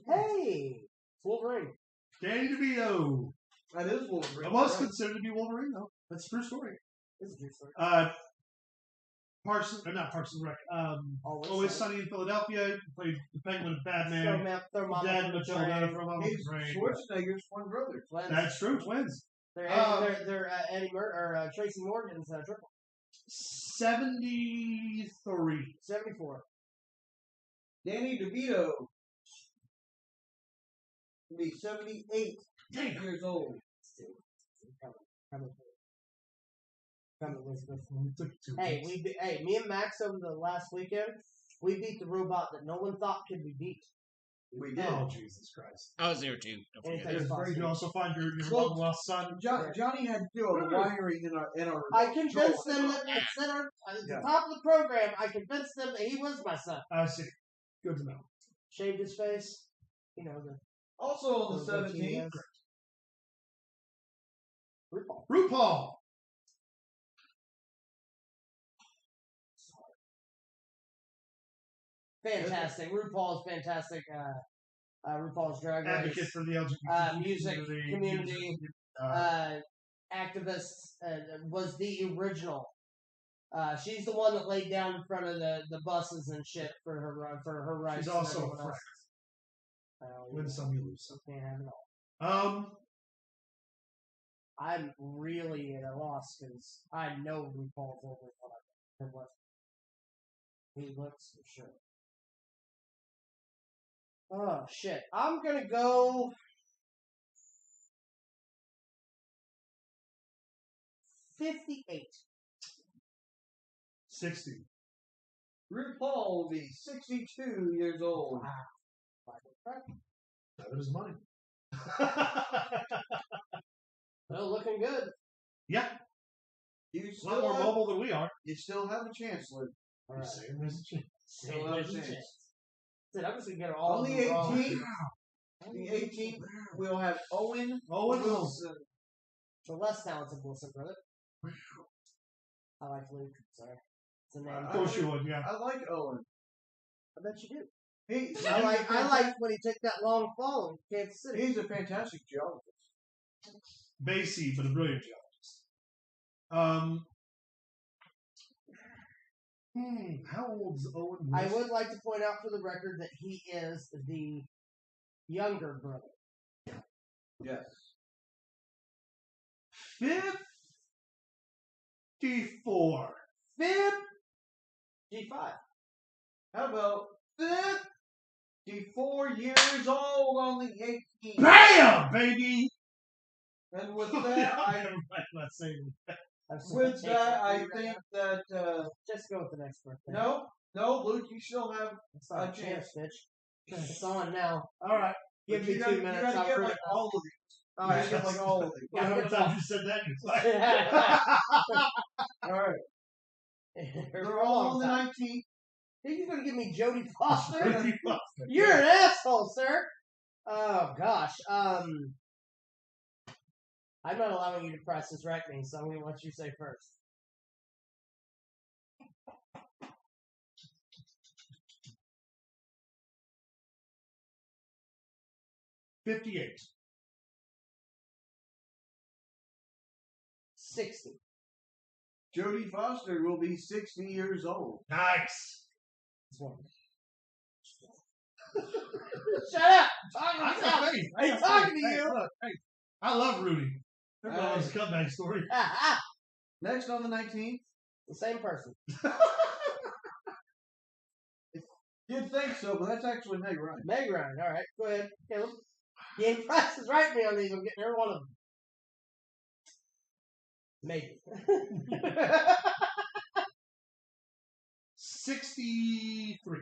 B: Hey! Wolverine.
A: Danny DeVito.
C: That is Wolverine.
A: It was considered to be Wolverine, though. That's a true story.
B: This is a true story.
A: Not Parks and Rec. Always Sunny in Philadelphia. Played the Penguin of Batman.
B: Throw Mama
A: Dad
B: from the
A: Matilda
B: train.
A: from Mama
C: He's
A: Brain.
C: Schwarzenegger's twin brother.
B: Twins.
A: That's true, twins.
B: They're Eddie Tracy Morgan's triple.
A: 73.
B: 74.
C: Danny DeVito will be 78 years old.
B: Hey, me and Max over the last weekend, we beat the robot that no one thought could be beat.
C: We did.
A: Oh, Jesus Christ.
D: I was there too. Don't forget.
B: Anything's possible.
A: You also find your
C: Well,
A: long lost son.
C: Johnny had to do all the wiring in our.
B: I convinced them that at the top of the program, I convinced them that he was my son.
A: I see. Good to know.
B: Shaved his face. You know,
C: Also on the 17th.
A: RuPaul.
B: Fantastic. RuPaul is fantastic. RuPaul's Drag Race.
A: Advocate for the LGBT
B: music community. Activist. Was the original. She's the one that laid down in front of the buses and shit for her rights.
A: She's also a friend. Win some, you lose some.
B: Can't have it all.
A: Um,
B: I'm really at a loss because I know RuPaul's over what he looks for sure. Oh shit! I'm gonna go 58.
A: 60.
C: RuPaul will be 62 years old.
B: Wow.
A: That is money.
B: Well, looking good.
A: Yeah.
C: You
A: A lot more mobile than we are.
C: You still have a chance, Luke.
B: All
A: You're
B: right.
A: saying there's a chance.
C: Still have a chance.
B: Dude, I'm just gonna get it all
C: On the
B: wrong.
C: 18th, we'll have Owen
A: Wilson.
B: The less talented Wilson brother. I like Luke. Sorry, it's a name.
A: Of course you would, yeah.
C: I like Owen.
B: I bet you do.
C: I
B: like when he took that long fall in Kansas City.
C: He's a fantastic geologist.
A: Basie, but a brilliant geologist. How old is Owen Wilson?
B: I would like to point out for the record that he is the younger brother.
C: Yes.
A: 54.
B: G5.
C: How about 54 years old on the 18th?
A: BAM, baby!
C: And with that,
A: I'm not saying that.
C: with that, I think that
B: Just go with the next birthday.
C: no, Luke, you still have
B: It's not
C: a chance.
B: bitch. It's on now.
C: All right.
B: Give me 2 minutes.
C: You gotta
B: I'll
C: get
B: prove
C: like
B: it.
C: all of these. All right, get like all of these.
A: How many times you said that in your life?
C: All right. They're all on the 19th.
B: You're going to give me Jodie Foster? You're an asshole, sir. Oh, gosh. I'm not allowing you to press this reckoning, so I'm going to let you say first.
A: $58.
B: 60.
C: Jodie Foster will be 60 years old.
A: Nice.
B: Shut up!
A: I'm
B: talking to you.
A: Look, hey, I love Rudy. Everyone loves a comeback story.
C: Next on the 19th.
B: The same person.
C: You'd think so, but that's actually Meg Ryan.
B: Meg Ryan. All right, go ahead, Caleb. You ain't prices right me on these. I'm getting every one of them. Maybe.
A: 63.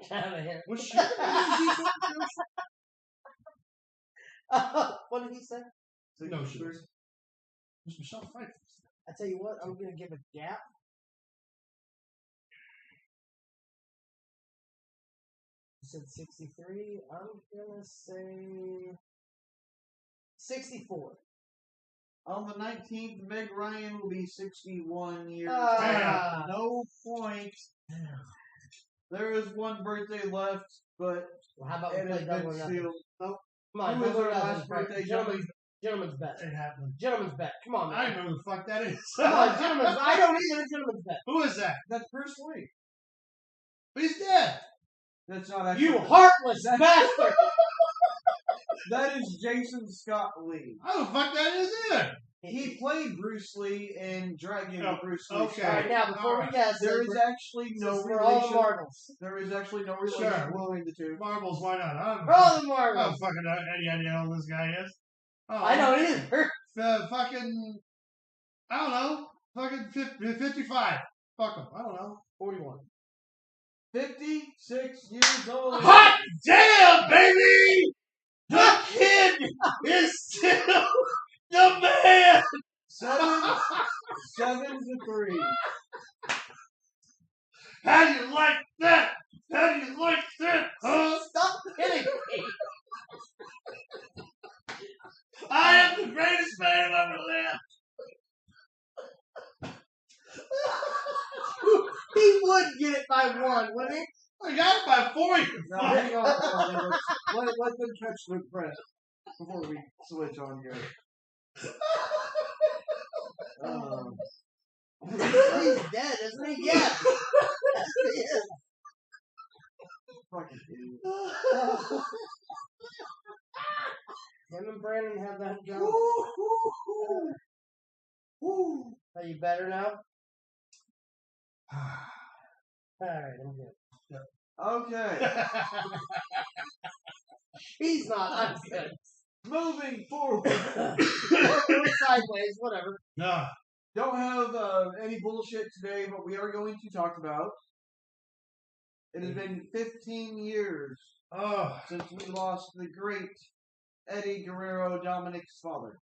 B: Kind of here.
A: What's
B: What did he say?
A: No, she was. Who's Michelle Pfeiffer?
B: I tell you what, I'm gonna give a gap. You said 63. I'm gonna say 64.
C: On the 19th, Meg Ryan will be 61 years
B: Ah.
C: old. No points. There is one birthday left, but
B: Well, how about we
C: it
B: play
C: has
B: double
C: been
B: or nothing?
C: sealed.
B: Come on,
C: Who is
B: double or
C: our
B: nothing.
C: last birthday
B: Gentleman's bet.
A: Ain't happening.
B: Gentleman's bet. Come on,
A: I
B: man.
A: don't know who the fuck that is.
B: Come on, gentlemen's. I don't either. Gentlemen's bet.
A: Who is that?
C: That's Bruce Lee.
A: He's dead.
C: That's not actually.
B: You heartless bastard!
C: That is Jason Scott Lee.
A: I don't know who the fuck that is either.
C: He played Bruce Lee in Dragon
A: Oh,
C: Bruce Lee.
A: okay.
B: All right, now before we guess,
C: There is actually no
B: for all the
C: relation.
B: marbles.
C: There is actually no relation
A: Sure.
C: between the two.
A: Marbles, why not? I don't
B: For all the
A: I
B: marbles.
A: don't fucking know any idea who this guy is. Oh,
B: I don't either.
A: Fucking, I don't know. Fucking 55. Fuck him. I don't know. 41.
C: 56 years old.
A: Hot damn, baby! The kid is still the man!
C: 7-3.
A: How do you like that? How do you like that, huh?
B: Stop hitting me.
A: I am the greatest man ever lived.
B: He would get it by one, wouldn't he?
A: I got it by 4. You
C: Now, hang on. Let them catch the press before we switch on here.
B: He's dead, isn't he? Yeah. Yes, he is.
C: Fucking idiot.
B: Him and Brandon have that going. Are you better now? Alright, I'm good.
C: Okay.
B: He's not. I'm good.
C: Moving forward.
B: Sideways, whatever.
A: No.
C: Don't have any bullshit today, but we are going to talk about. It has been 15 years since we lost the great Eddie Guerrero, Dominic's father.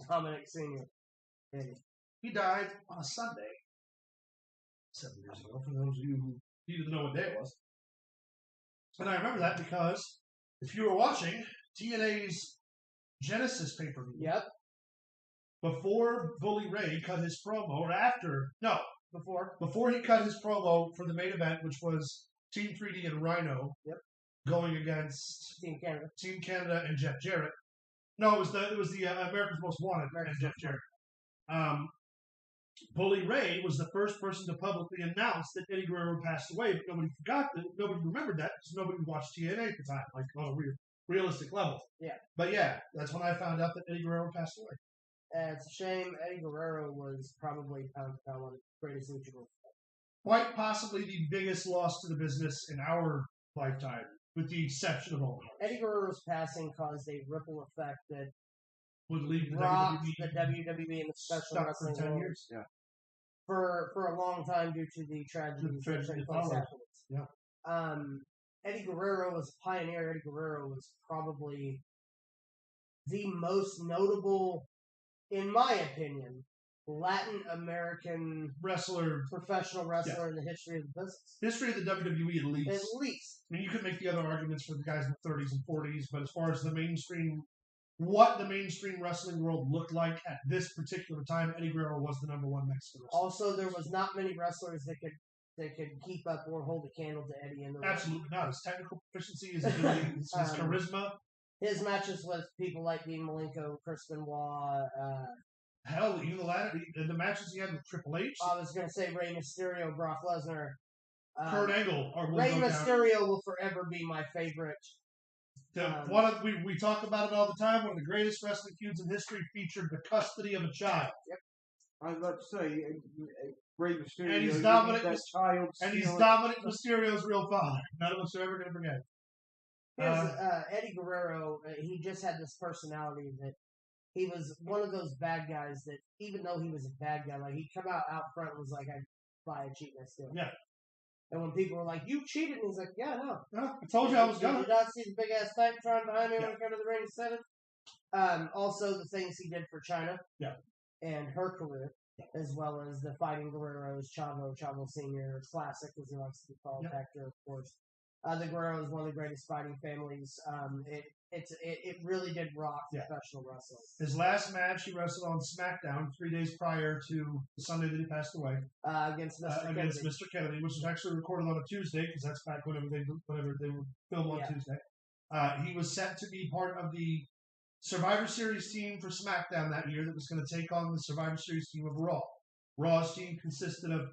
B: Dominic Sr.
A: He died on a Sunday 7 years ago, for those of you who needed to know what day it was. And I remember that because if you were watching TNA's Genesis pay-per-view,
B: Yep.
A: before Bully Ray cut his promo, or after, no, before he cut his promo for the main event, which was Team 3D and Rhino, going against
B: Team Canada.
A: Team Canada and Jeff Jarrett. No, it was the America's Most Wanted and Jeff Jarrett. Bully Ray was the first person to publicly announce that Eddie Guerrero passed away, but nobody remembered that because nobody watched TNA at the time, like on a realistic level.
B: Yeah.
A: But yeah, that's when I found out that Eddie Guerrero passed away.
B: It's a shame. Eddie Guerrero was probably pound for pound one of the greatest luchadors.
A: Quite possibly the biggest loss to the business in our lifetime, with the exception of Owen.
B: Eddie Guerrero's passing caused a ripple effect that
A: Would leave the
B: rocked
A: WWE,
B: the WWE and the professional
A: stuck for
B: wrestling
A: 10
B: world
A: years. Yeah.
B: for a long time due to the tragedies that
A: tragedy
B: took place
A: followed.
B: afterwards.
A: Yeah.
B: Eddie Guerrero was a pioneer. Eddie Guerrero was probably the most notable, in my opinion, Latin American professional wrestler in the history of the business.
A: History of the WWE, at least.
B: At least.
A: I mean, you could make the other arguments for the guys in the 30s and 40s, but as far as the mainstream, what the mainstream wrestling world looked like at this particular time, Eddie Guerrero was the number one Mexican wrestler.
B: Also, there was not many wrestlers that could keep up or hold a candle to Eddie in the ring.
A: Absolutely not. His technical proficiency, his ability, his charisma.
B: His matches with people like Dean Malenko, Chris Benoit.
A: Hell, even the matches he had with Triple H.
B: I was going to say Rey Mysterio, Brock Lesnar.
A: Kurt Angle.
B: Rey Mysterio will forever be my favorite.
A: We talk about it all the time. One of the greatest wrestling feuds in history featured the custody of a child.
C: Yep. I was about to say, Rey Mysterio.
A: And he's Dominic Mysterio's real father. None of us are ever going to forget.
B: Eddie Guerrero, he just had this personality that he was one of those bad guys that even though he was a bad guy, like he'd come out front and was like, I'd buy a cheatness deal.
A: Yeah.
B: And when people were like, you cheated, and he's like, yeah, no.
A: I told you I was going to.
B: Did not see the big ass Titantron behind me when I come to the ring and said it. Also, the things he did for China.
A: Yeah.
B: And her career, as well as the Fighting Guerreros, Chavo Senior, Classic, as he likes to be called, Hector, of course. The Guerrero is one of the greatest fighting families. It really did rock professional wrestling.
A: His last match, he wrestled on SmackDown 3 days prior to the Sunday that he passed away.
B: Against
A: Mr. Kennedy, which was actually recorded on a Tuesday, because that's back whenever they would film on Tuesday. He was set to be part of the Survivor Series team for SmackDown that year that was going to take on the Survivor Series team of Raw. Raw's team consisted of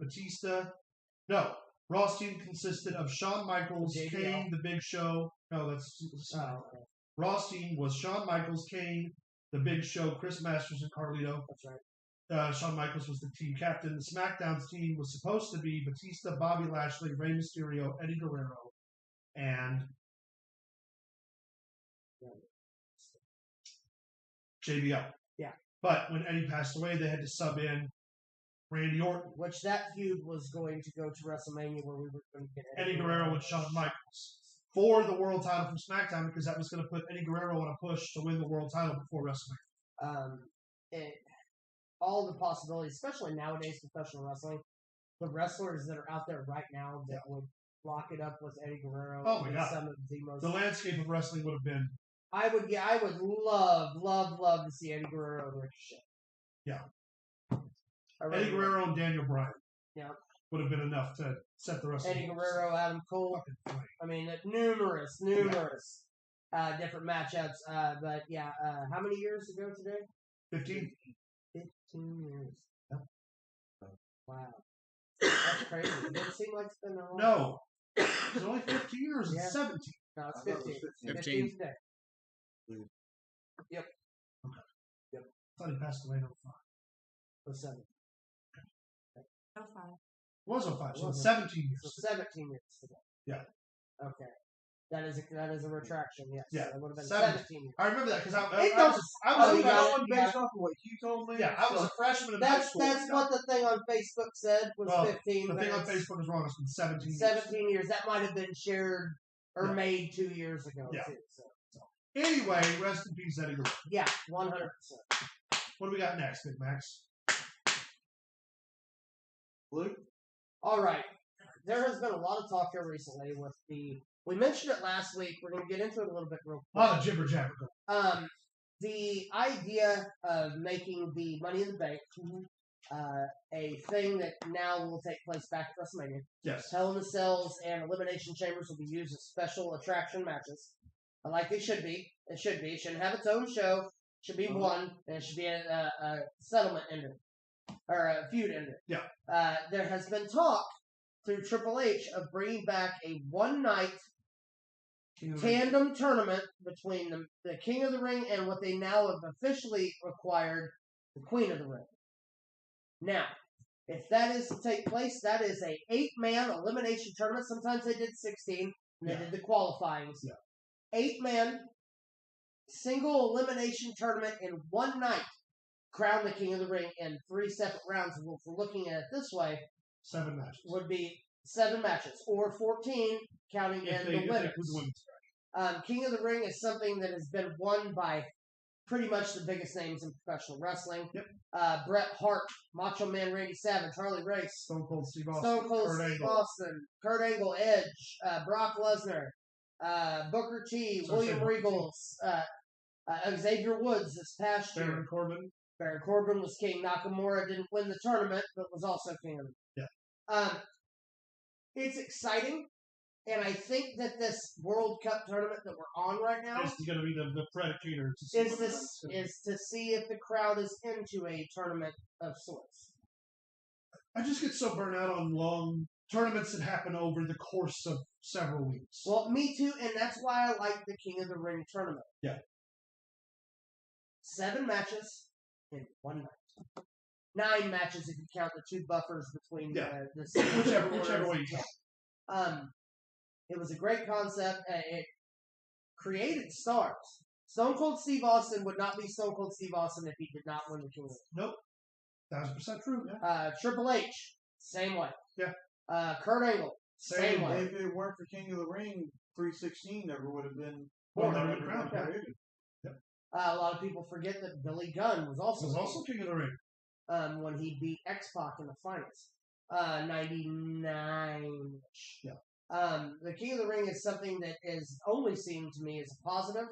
A: Raw's team consisted of Shawn Michaels, Kane, The Big Show. No, that's Raw's team was Shawn Michaels, Kane, The Big Show, Chris Masters, and Carlito.
B: That's right.
A: Shawn Michaels was the team captain. The SmackDown's team was supposed to be Batista, Bobby Lashley, Rey Mysterio, Eddie Guerrero, and JBL.
B: Yeah.
A: But when Eddie passed away, they had to sub in Randy Orton.
B: Which that feud was going to go to WrestleMania, where we were going to get
A: Eddie Guerrero and Shawn Michaels for the world title from SmackDown, because that was going to put Eddie Guerrero on a push to win the world title before WrestleMania.
B: All the possibilities, especially nowadays professional wrestling, the wrestlers that are out there right now that would lock it up with Eddie Guerrero.
A: Oh my God!
B: Some of the most.
A: The landscape of wrestling would have been.
B: I would love to see Eddie Guerrero and Ricochet.
A: Yeah. Eddie Guerrero and Daniel Bryan.
B: Yeah.
A: Would have been enough to set the wrestling.
B: Eddie Guerrero, Adam Cole. I mean, numerous different matchups. But yeah, how many years ago today?
A: 15.
B: 15 years.
A: Yeah.
B: Wow. That's crazy. It doesn't seem like it's been that long.
A: No. It's only 15 years. It's 17.
B: No, it's 15.
D: 15
B: today. Yep.
A: Okay.
B: Yep.
A: I thought he passed away in 05.
B: Or 7.
E: Oh, 5.
A: It was 05, so it's 17 years.
B: So 17 years today.
A: Yeah.
B: Okay. That is a retraction, yes.
A: Yeah.
B: It would have been
A: 17
B: years.
A: I remember that because I
C: It
A: was
C: doesn't.
A: going
C: Based off of what you told me.
A: Yeah, I was a freshman in high school.
B: That's what the thing on Facebook said was 15.
A: The
B: but
A: thing on
B: it's
A: Facebook is wrong. It's been 17 years.
B: 17 years. That might have been shared or
A: Yeah.
B: made 2 years ago,
A: Yeah.
B: too. So.
A: Anyway, rest in peace, Eddie Guerrero.
B: Yeah, 100%.
A: What do we got next, Big Max?
C: Luke?
B: All right. There has been a lot of talk here recently with we mentioned it last week. We're going to get into it a little bit real
A: A
B: quick.
A: lot of jibber jabber.
B: The idea of making the Money in the Bank a thing that now will take place back at WrestleMania.
A: Yes.
B: Hell in the Cells and Elimination Chambers will be used as special attraction matches. Like they should be. It should be. It shouldn't have its own show. It should be one, and it should be a settlement ender. Or a feud ender.
A: Yeah.
B: There has been talk through Triple H of bringing back a one-night tandem tournament between the King of the Ring and what they now have officially acquired, the Queen of the Ring. Now, if that is to take place, that is a 8-man elimination tournament. Sometimes they did 16, and they did the qualifyings.
A: Yeah.
B: 8-man single elimination tournament in one night. Crown the King of the Ring in 3 separate rounds. If we're looking at it this way,
A: 7 matches.
B: would be 7 matches, or 14, counting in the winners. King of the Ring is something that has been won by pretty much the biggest names in professional wrestling.
A: Yep.
B: Bret Hart, Macho Man Randy Savage, Harley Race,
A: Stone Cold Steve Austin,
B: Kurt Angle, Edge, Brock Lesnar, Booker T, William Regals, Xavier Woods this past year. Baron Corbin was king. Nakamura didn't win the tournament, but was also king of the
A: Yeah.
B: It's exciting, and I think that this World Cup tournament that we're on right now
A: is going to be the predicator
B: is to see if the crowd is into a tournament of sorts.
A: I just get so burnt out on long tournaments that happen over the course of several weeks.
B: Well, me too, and that's why I like the King of the Ring tournament.
A: Yeah.
B: 7 matches in one night. 9 matches if you count the 2 buffers between the
A: whichever way you count.
B: It was a great concept. It created stars. Stone Cold Steve Austin would not be Stone Cold Steve Austin if he did not win the King of the
A: Ring. Nope. 1000% true. Yeah.
B: Triple H, same way.
A: Yeah.
B: Kurt Angle, same way.
C: If it weren't for King of the Ring, 316 never would have been
A: created.
B: A lot of people forget that Billy Gunn was also
A: King of the Ring.
B: When he beat X-Pac in the finals. 99-ish.
A: Yeah.
B: The King of the Ring is something that is only seen to me as a positive.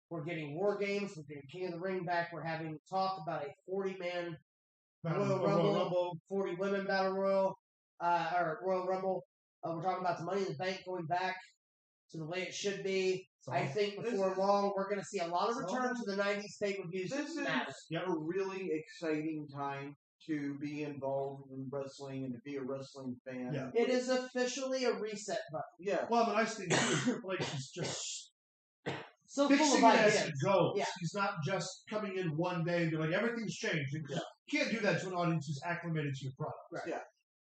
B: We're getting War Games. We're getting King of the Ring back. We're having talk about a 40-man Royal Rumble, 40 women Battle Royal, or Royal Rumble. We're talking about the Money in the Bank going back to the way it should be. So I think before long, we're going to see a lot of return to the 90s pay-per-views.
C: This is a really exciting time to be involved in wrestling and to be a wrestling fan.
A: Yeah.
B: It is officially a reset button.
C: Yeah.
A: Well, the nice thing too is Triple H is just
B: so
A: fixing
B: full of
A: it
B: ideas.
A: as it goes.
B: Yeah.
A: He's not just coming in one day and be like, everything's changed. You can't do that to an audience who's acclimated to your product.
B: Right.
C: Yeah.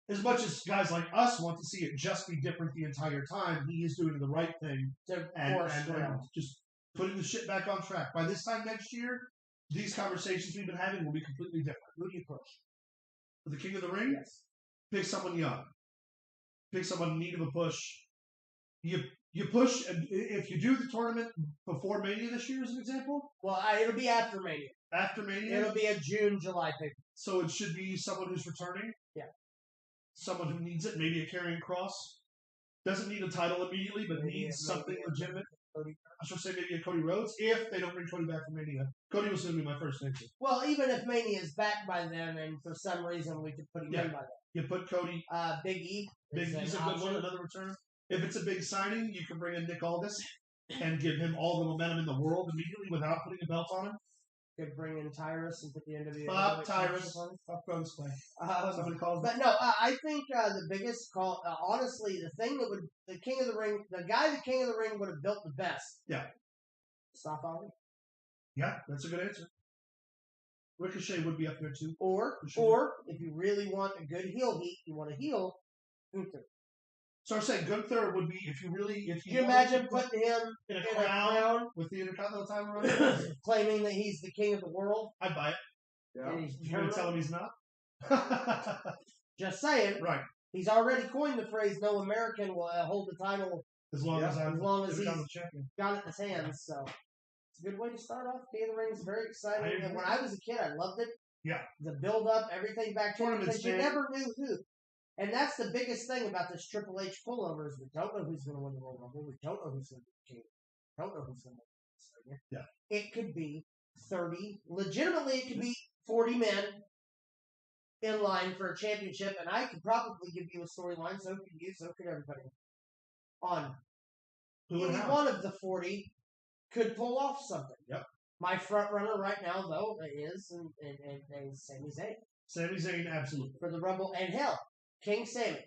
A: As much as guys like us want to see it just be different the entire time, he is doing the right thing and just putting the shit back on track. By this time next year, these conversations we've been having will be completely different. Who do you push? For the King of the Ring?
B: Yes.
A: Pick someone young. Pick someone in need of a push. You push, and if you do the tournament before Mania this year, as an example.
B: Well, it'll be after Mania.
A: After Mania?
B: It'll be a June, July paper.
A: So it should be someone who's returning?
B: Yeah.
A: Someone who needs it, maybe a carrying cross. Doesn't need a title immediately, but needs something legitimate. I was going to say maybe a Cody Rhodes, if they don't bring Cody back from Mania. Cody was going to be my first answer.
B: Well, even if Mania is back by then, and for some reason we could put him in by then.
A: You put Cody.
B: Big E.
A: Big E's a good one, another return. If it's a big signing, you can bring in Nick Aldis and give him all the momentum in the world immediately without putting a belt on him.
B: Could bring in Tyrus and put the NWA.
A: Fuck Tyrus. Fuck Rhodes Clay. Somebody calls
B: But no, I think the biggest call, honestly, the thing that would, the King of the Ring would have built the best.
A: Yeah.
B: Stop Ali.
A: Yeah, that's a good answer. Ricochet would be up there too.
B: Or if you really want a good heel heat, you want a heel, Gunther.
A: So I'm saying Gunther would be, if you
B: imagine putting him
A: in a crown with the Intercontinental title around
B: claiming that he's the king of the world?
A: I'd buy it.
C: Yeah.
B: And he's
A: You're going to tell him he's not?
B: Just saying.
A: Right.
B: He's already coined the phrase, no American will hold the title
A: as long as
B: he's
A: champion.
B: Got it in his hands. So it's a good way to start off. King of the Ring is very exciting. And when I was a kid, I loved it.
A: Yeah.
B: The build-up, everything back to it, because you never knew who. And that's the biggest thing about this Triple H pullover is we don't know who's going to win the Royal Rumble. We don't know who's going to be king. We don't know who's going to win the
A: Yeah.
B: It could be 30. Legitimately, it could be 40 men in line for a championship. And I could probably give you a storyline. So could you. So could everybody. On any one of the 40 could pull off something.
A: Yep.
B: My front runner right now, though, is Sami Zayn.
A: Sami Zayn, absolutely.
B: For the Rumble. And hell, King Sami.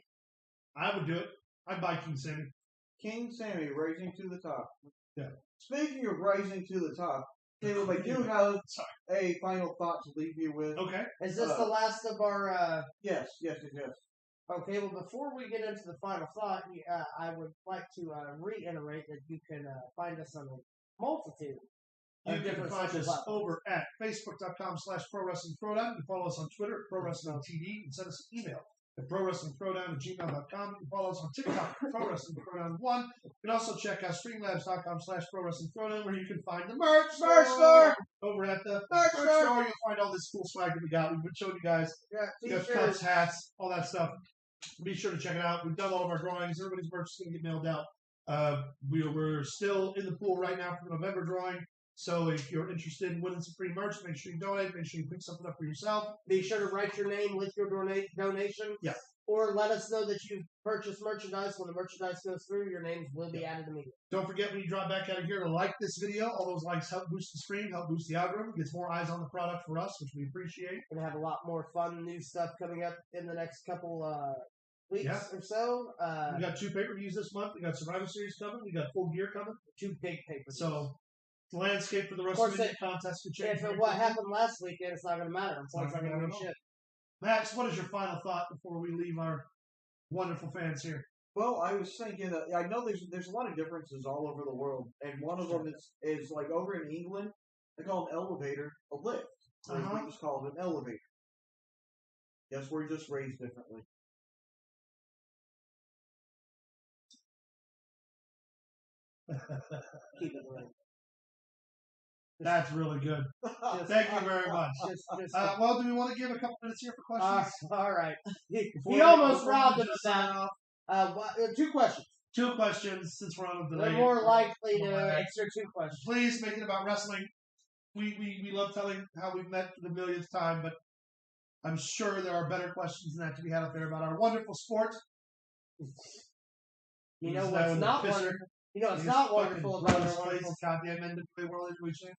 A: I would do it. I'd buy King Sami.
C: King Sami rising to the top.
A: Yeah.
C: Speaking of rising to the top, Caleb, I do have a final thought to leave you with.
A: Okay.
B: Is this the last of our...
C: Yes.
B: Okay, well, before we get into the final thought, I would like to reiterate that you can find us on a multitude.
A: You can find us over at facebook.com/ProWrestlingThrowdown. You can follow us on Twitter at ProWrestlingTV and send us an email at ProWrestlingThrowdown@gmail.com. You can follow us on TikTok at ProWrestlingThrowdown1. You can also check out streamlabs.com/ProWrestlingThrowdown where you can find the merch store. Over at the merch store, you'll find all this cool swag that we got. We've been showing you guys. We got cups, hats, all that stuff. Be sure to check it out. We've done all of our drawings. Everybody's merch is going to get mailed out. We're still in the pool right now for the November drawing. So if you're interested in winning some free merch, make sure you donate. Make sure you pick something up for yourself.
B: Be sure to write your name with your donation.
A: Yeah.
B: Or let us know that you've purchased merchandise. When the merchandise goes through, your names will be added immediately.
A: Don't forget when you drop back out of here to like this video. All those likes help boost the stream, help boost the algorithm, gets more eyes on the product for us, which we appreciate.
B: We're going to have a lot more fun, new stuff coming up in the next couple weeks or so.
A: We got 2 pay-per-views this month. We got Survivor Series coming. We got Full Gear coming.
B: 2 big pay-per-views.
A: So the landscape for the WrestleMania contest could change.
B: If what happened last weekend, it's not going to matter. It's not going to mean shit.
A: Max, what is your final thought before we leave our wonderful fans here?
C: Well, I was thinking that I know there's a lot of differences all over the world, and one of them is like over in England, they call an elevator a lift. We just call it an elevator. Yes, we're just raised differently.
B: Keep it right.
A: That's really good. Thank you very much. Well, do we want to give a couple minutes here for questions?
B: All right. He almost robbed us out. 2 questions.
A: 2 questions since we're on a delay.
B: They're more likely to answer 2 questions.
A: Please make it about wrestling. We love telling how we've met for the millionth time, but I'm sure there are better questions than that to be had out there about our wonderful sport.
B: You know what's not wonderful? You know what's not wonderful about our wonderful
A: goddamn NWA World Heavyweight Champion.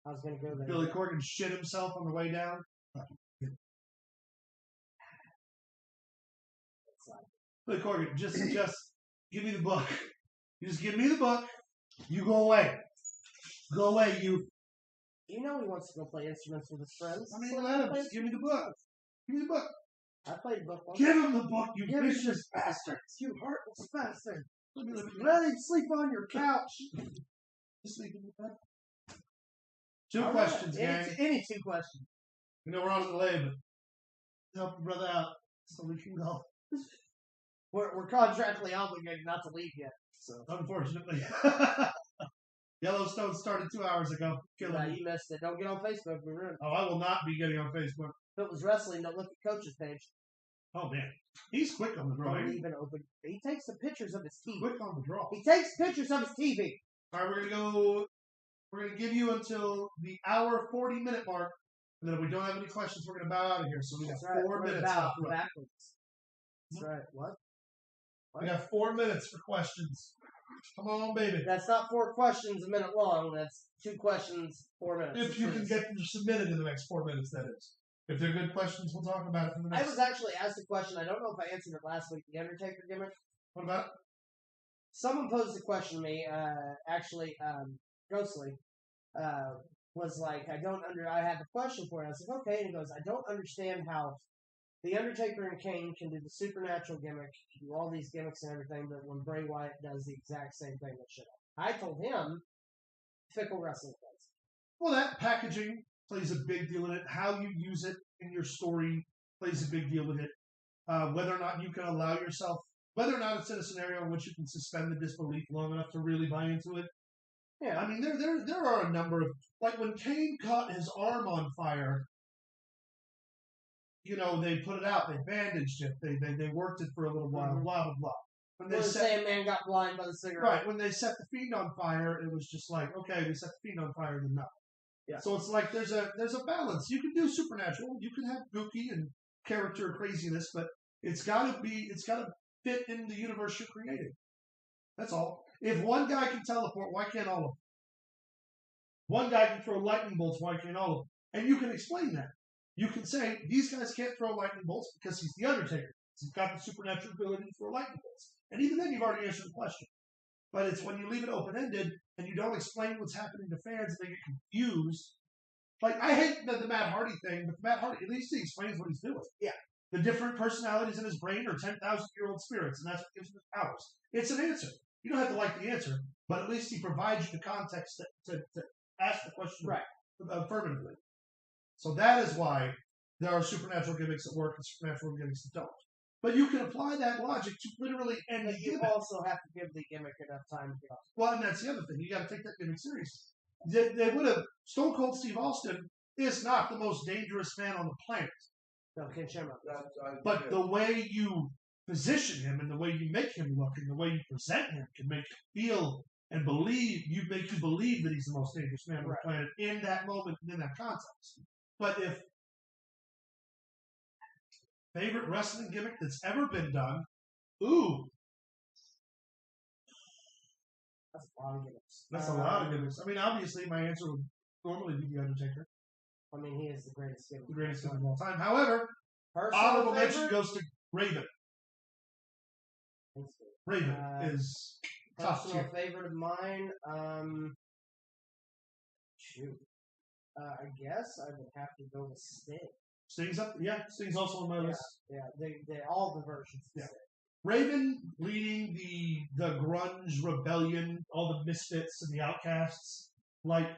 B: I was going to go there.
A: Billy Corgan shit himself on the way down. Billy Corgan, just give me the book. You just give me the book. You go away. Go away, you.
B: You know he wants to go play instruments with his friends.
A: I mean, let him. Just give me the book. Give me the book.
B: I played the book once.
A: Give him the book, you vicious bastard.
B: You heartless bastard.
A: Let him sleep on your couch. Sleep in the bed. 2 questions, gang.
B: Any 2 questions.
A: We know we're on the delay, but help your brother out so we can go.
B: We're contractually obligated not to leave yet. So
A: unfortunately. Yellowstone started 2 hours ago.
B: Yeah, you missed it. Don't get on Facebook. We're ruined.
A: Oh, I will not be getting on Facebook.
B: If it was wrestling, don't look at Coach's page.
A: Oh, man. He's quick on the draw.
B: Don't even open. He takes the pictures of his TV.
A: Quick on the draw.
B: He takes pictures of his TV.
A: All right, we're going to give you until the hour 40-minute mark. And then if we don't have any questions, we're going to bow out of here. So we got 4 minutes.
B: Backwards. That's right. What?
A: We got 4 minutes for questions. Come on, baby.
B: That's not 4 questions a minute long. That's 2 questions, 4 minutes.
A: If you can get them submitted in the next 4 minutes, that is. If they're good questions, we'll talk about it for the next.
B: I was actually asked a question. I don't know if I answered it last week. The Undertaker gimmick.
A: What about it?
B: Someone posed a question to me. Ghostly was like, I have a question for you. I was like, okay. And he goes, I don't understand how The Undertaker and Kane can do the supernatural gimmick, do all these gimmicks and everything, but when Bray Wyatt does the exact same thing that should have. I told him, fickle wrestling fans.
A: Well, that packaging plays a big deal in it. How you use it in your story plays a big deal with it. Whether or not you can allow yourself, whether or not it's in a scenario in which you can suspend the disbelief long enough to really buy into it.
B: Yeah.
A: I mean, there are a number of, like when Kane caught his arm on fire, you know, they put it out, they bandaged it, they worked it for a little while, blah, blah, blah. When they
B: Sandman got blind by the cigarette.
A: Right, when they set the Fiend on fire, it was just like, okay, we set the Fiend on fire, then no.
B: Yeah.
A: So it's like there's a balance. You can do supernatural, you can have gooky and character craziness, but it's gotta fit in the universe you're creating. That's all. If one guy can teleport, why can't all of them? One guy can throw lightning bolts, why can't all of them? And you can explain that. You can say, these guys can't throw lightning bolts because he's the Undertaker. He's got the supernatural ability to throw lightning bolts. And even then, you've already answered the question. But it's when you leave it open-ended and you don't explain what's happening to fans and they get confused. Like, I hate the Matt Hardy thing, but Matt Hardy, at least he explains what he's doing. Yeah. The different personalities in his brain are 10,000-year-old spirits, and that's what gives him his powers. It's an answer. You don't have to like the answer, but at least he provides you the context to ask the question affirmatively. So that is why there are supernatural gimmicks that work and supernatural gimmicks that don't. But you can apply that logic to literally any gimmick.
B: You also have to give the gimmick enough time to get off.
A: Well, and that's the other thing. You got to take that gimmick seriously. They would have. Stone Cold Steve Austin is not the most dangerous man on the planet.
B: No, Ken Shamrock.
A: But the way you position him and the way you make him look and the way you present him can make you feel and believe. Make you believe that he's the most dangerous man on the planet in that moment and in that context. But if favorite wrestling gimmick that's ever been done,
B: that's a lot of gimmicks.
A: That's a lot of gimmicks. I mean, obviously, my answer would normally be The Undertaker.
B: I mean, he is the greatest gimmick.
A: The greatest gimmick of all time. However,
B: personal
A: honorable
B: favorite?
A: mention goes to Raven. Raven is top tier.
B: Personal favorite of mine, I guess I would have to go with Sting.
A: Sting's up. Yeah, Sting's also on my list.
B: Yeah, they all the versions.
A: Yeah. Raven leading the grunge rebellion, all the misfits and the outcasts. Like,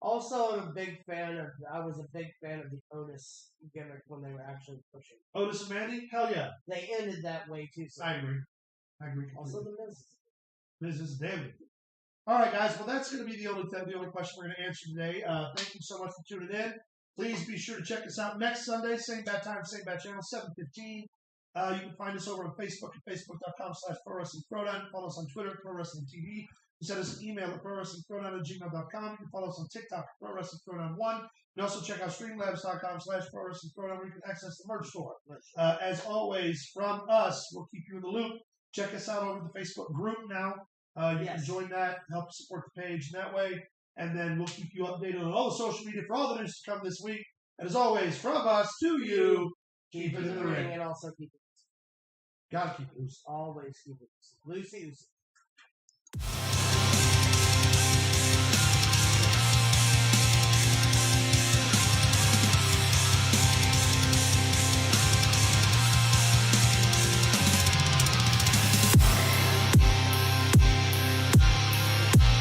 B: also, I was a big fan of the Otis gimmick when they were actually pushing.
A: Otis and Mandy? Hell yeah.
B: They ended that way too soon.
A: I agree.
B: Also, the Miz.
A: Miz is damn. All right, guys. Well, that's going to be the only question we're going to answer today. Thank you so much for tuning in. Please be sure to check us out next Sunday, same bad time, same bad channel, 7:15. You can find us over on Facebook at facebook.com/ProWrestlingThrowdown. Follow us on Twitter at Pro Wrestling TV. You send us an email at ProWrestlingThrowdown@gmail.com. You can follow us on TikTok at Pro Wrestling Throwdown 1. You can also check out streamlabs.com/ProWrestlingThrowdown where you can access the merch store. As always, from us, we'll keep you in the loop. Check us out over the Facebook group now. You can join that, help support the page in that way. And then we'll keep you updated on all the social media for all the news to come this week. And as always, from us to you, keep it in the ring.
B: And also keep it loose.
A: Gotta keep it loose.
B: Always keep it loose. Loosey.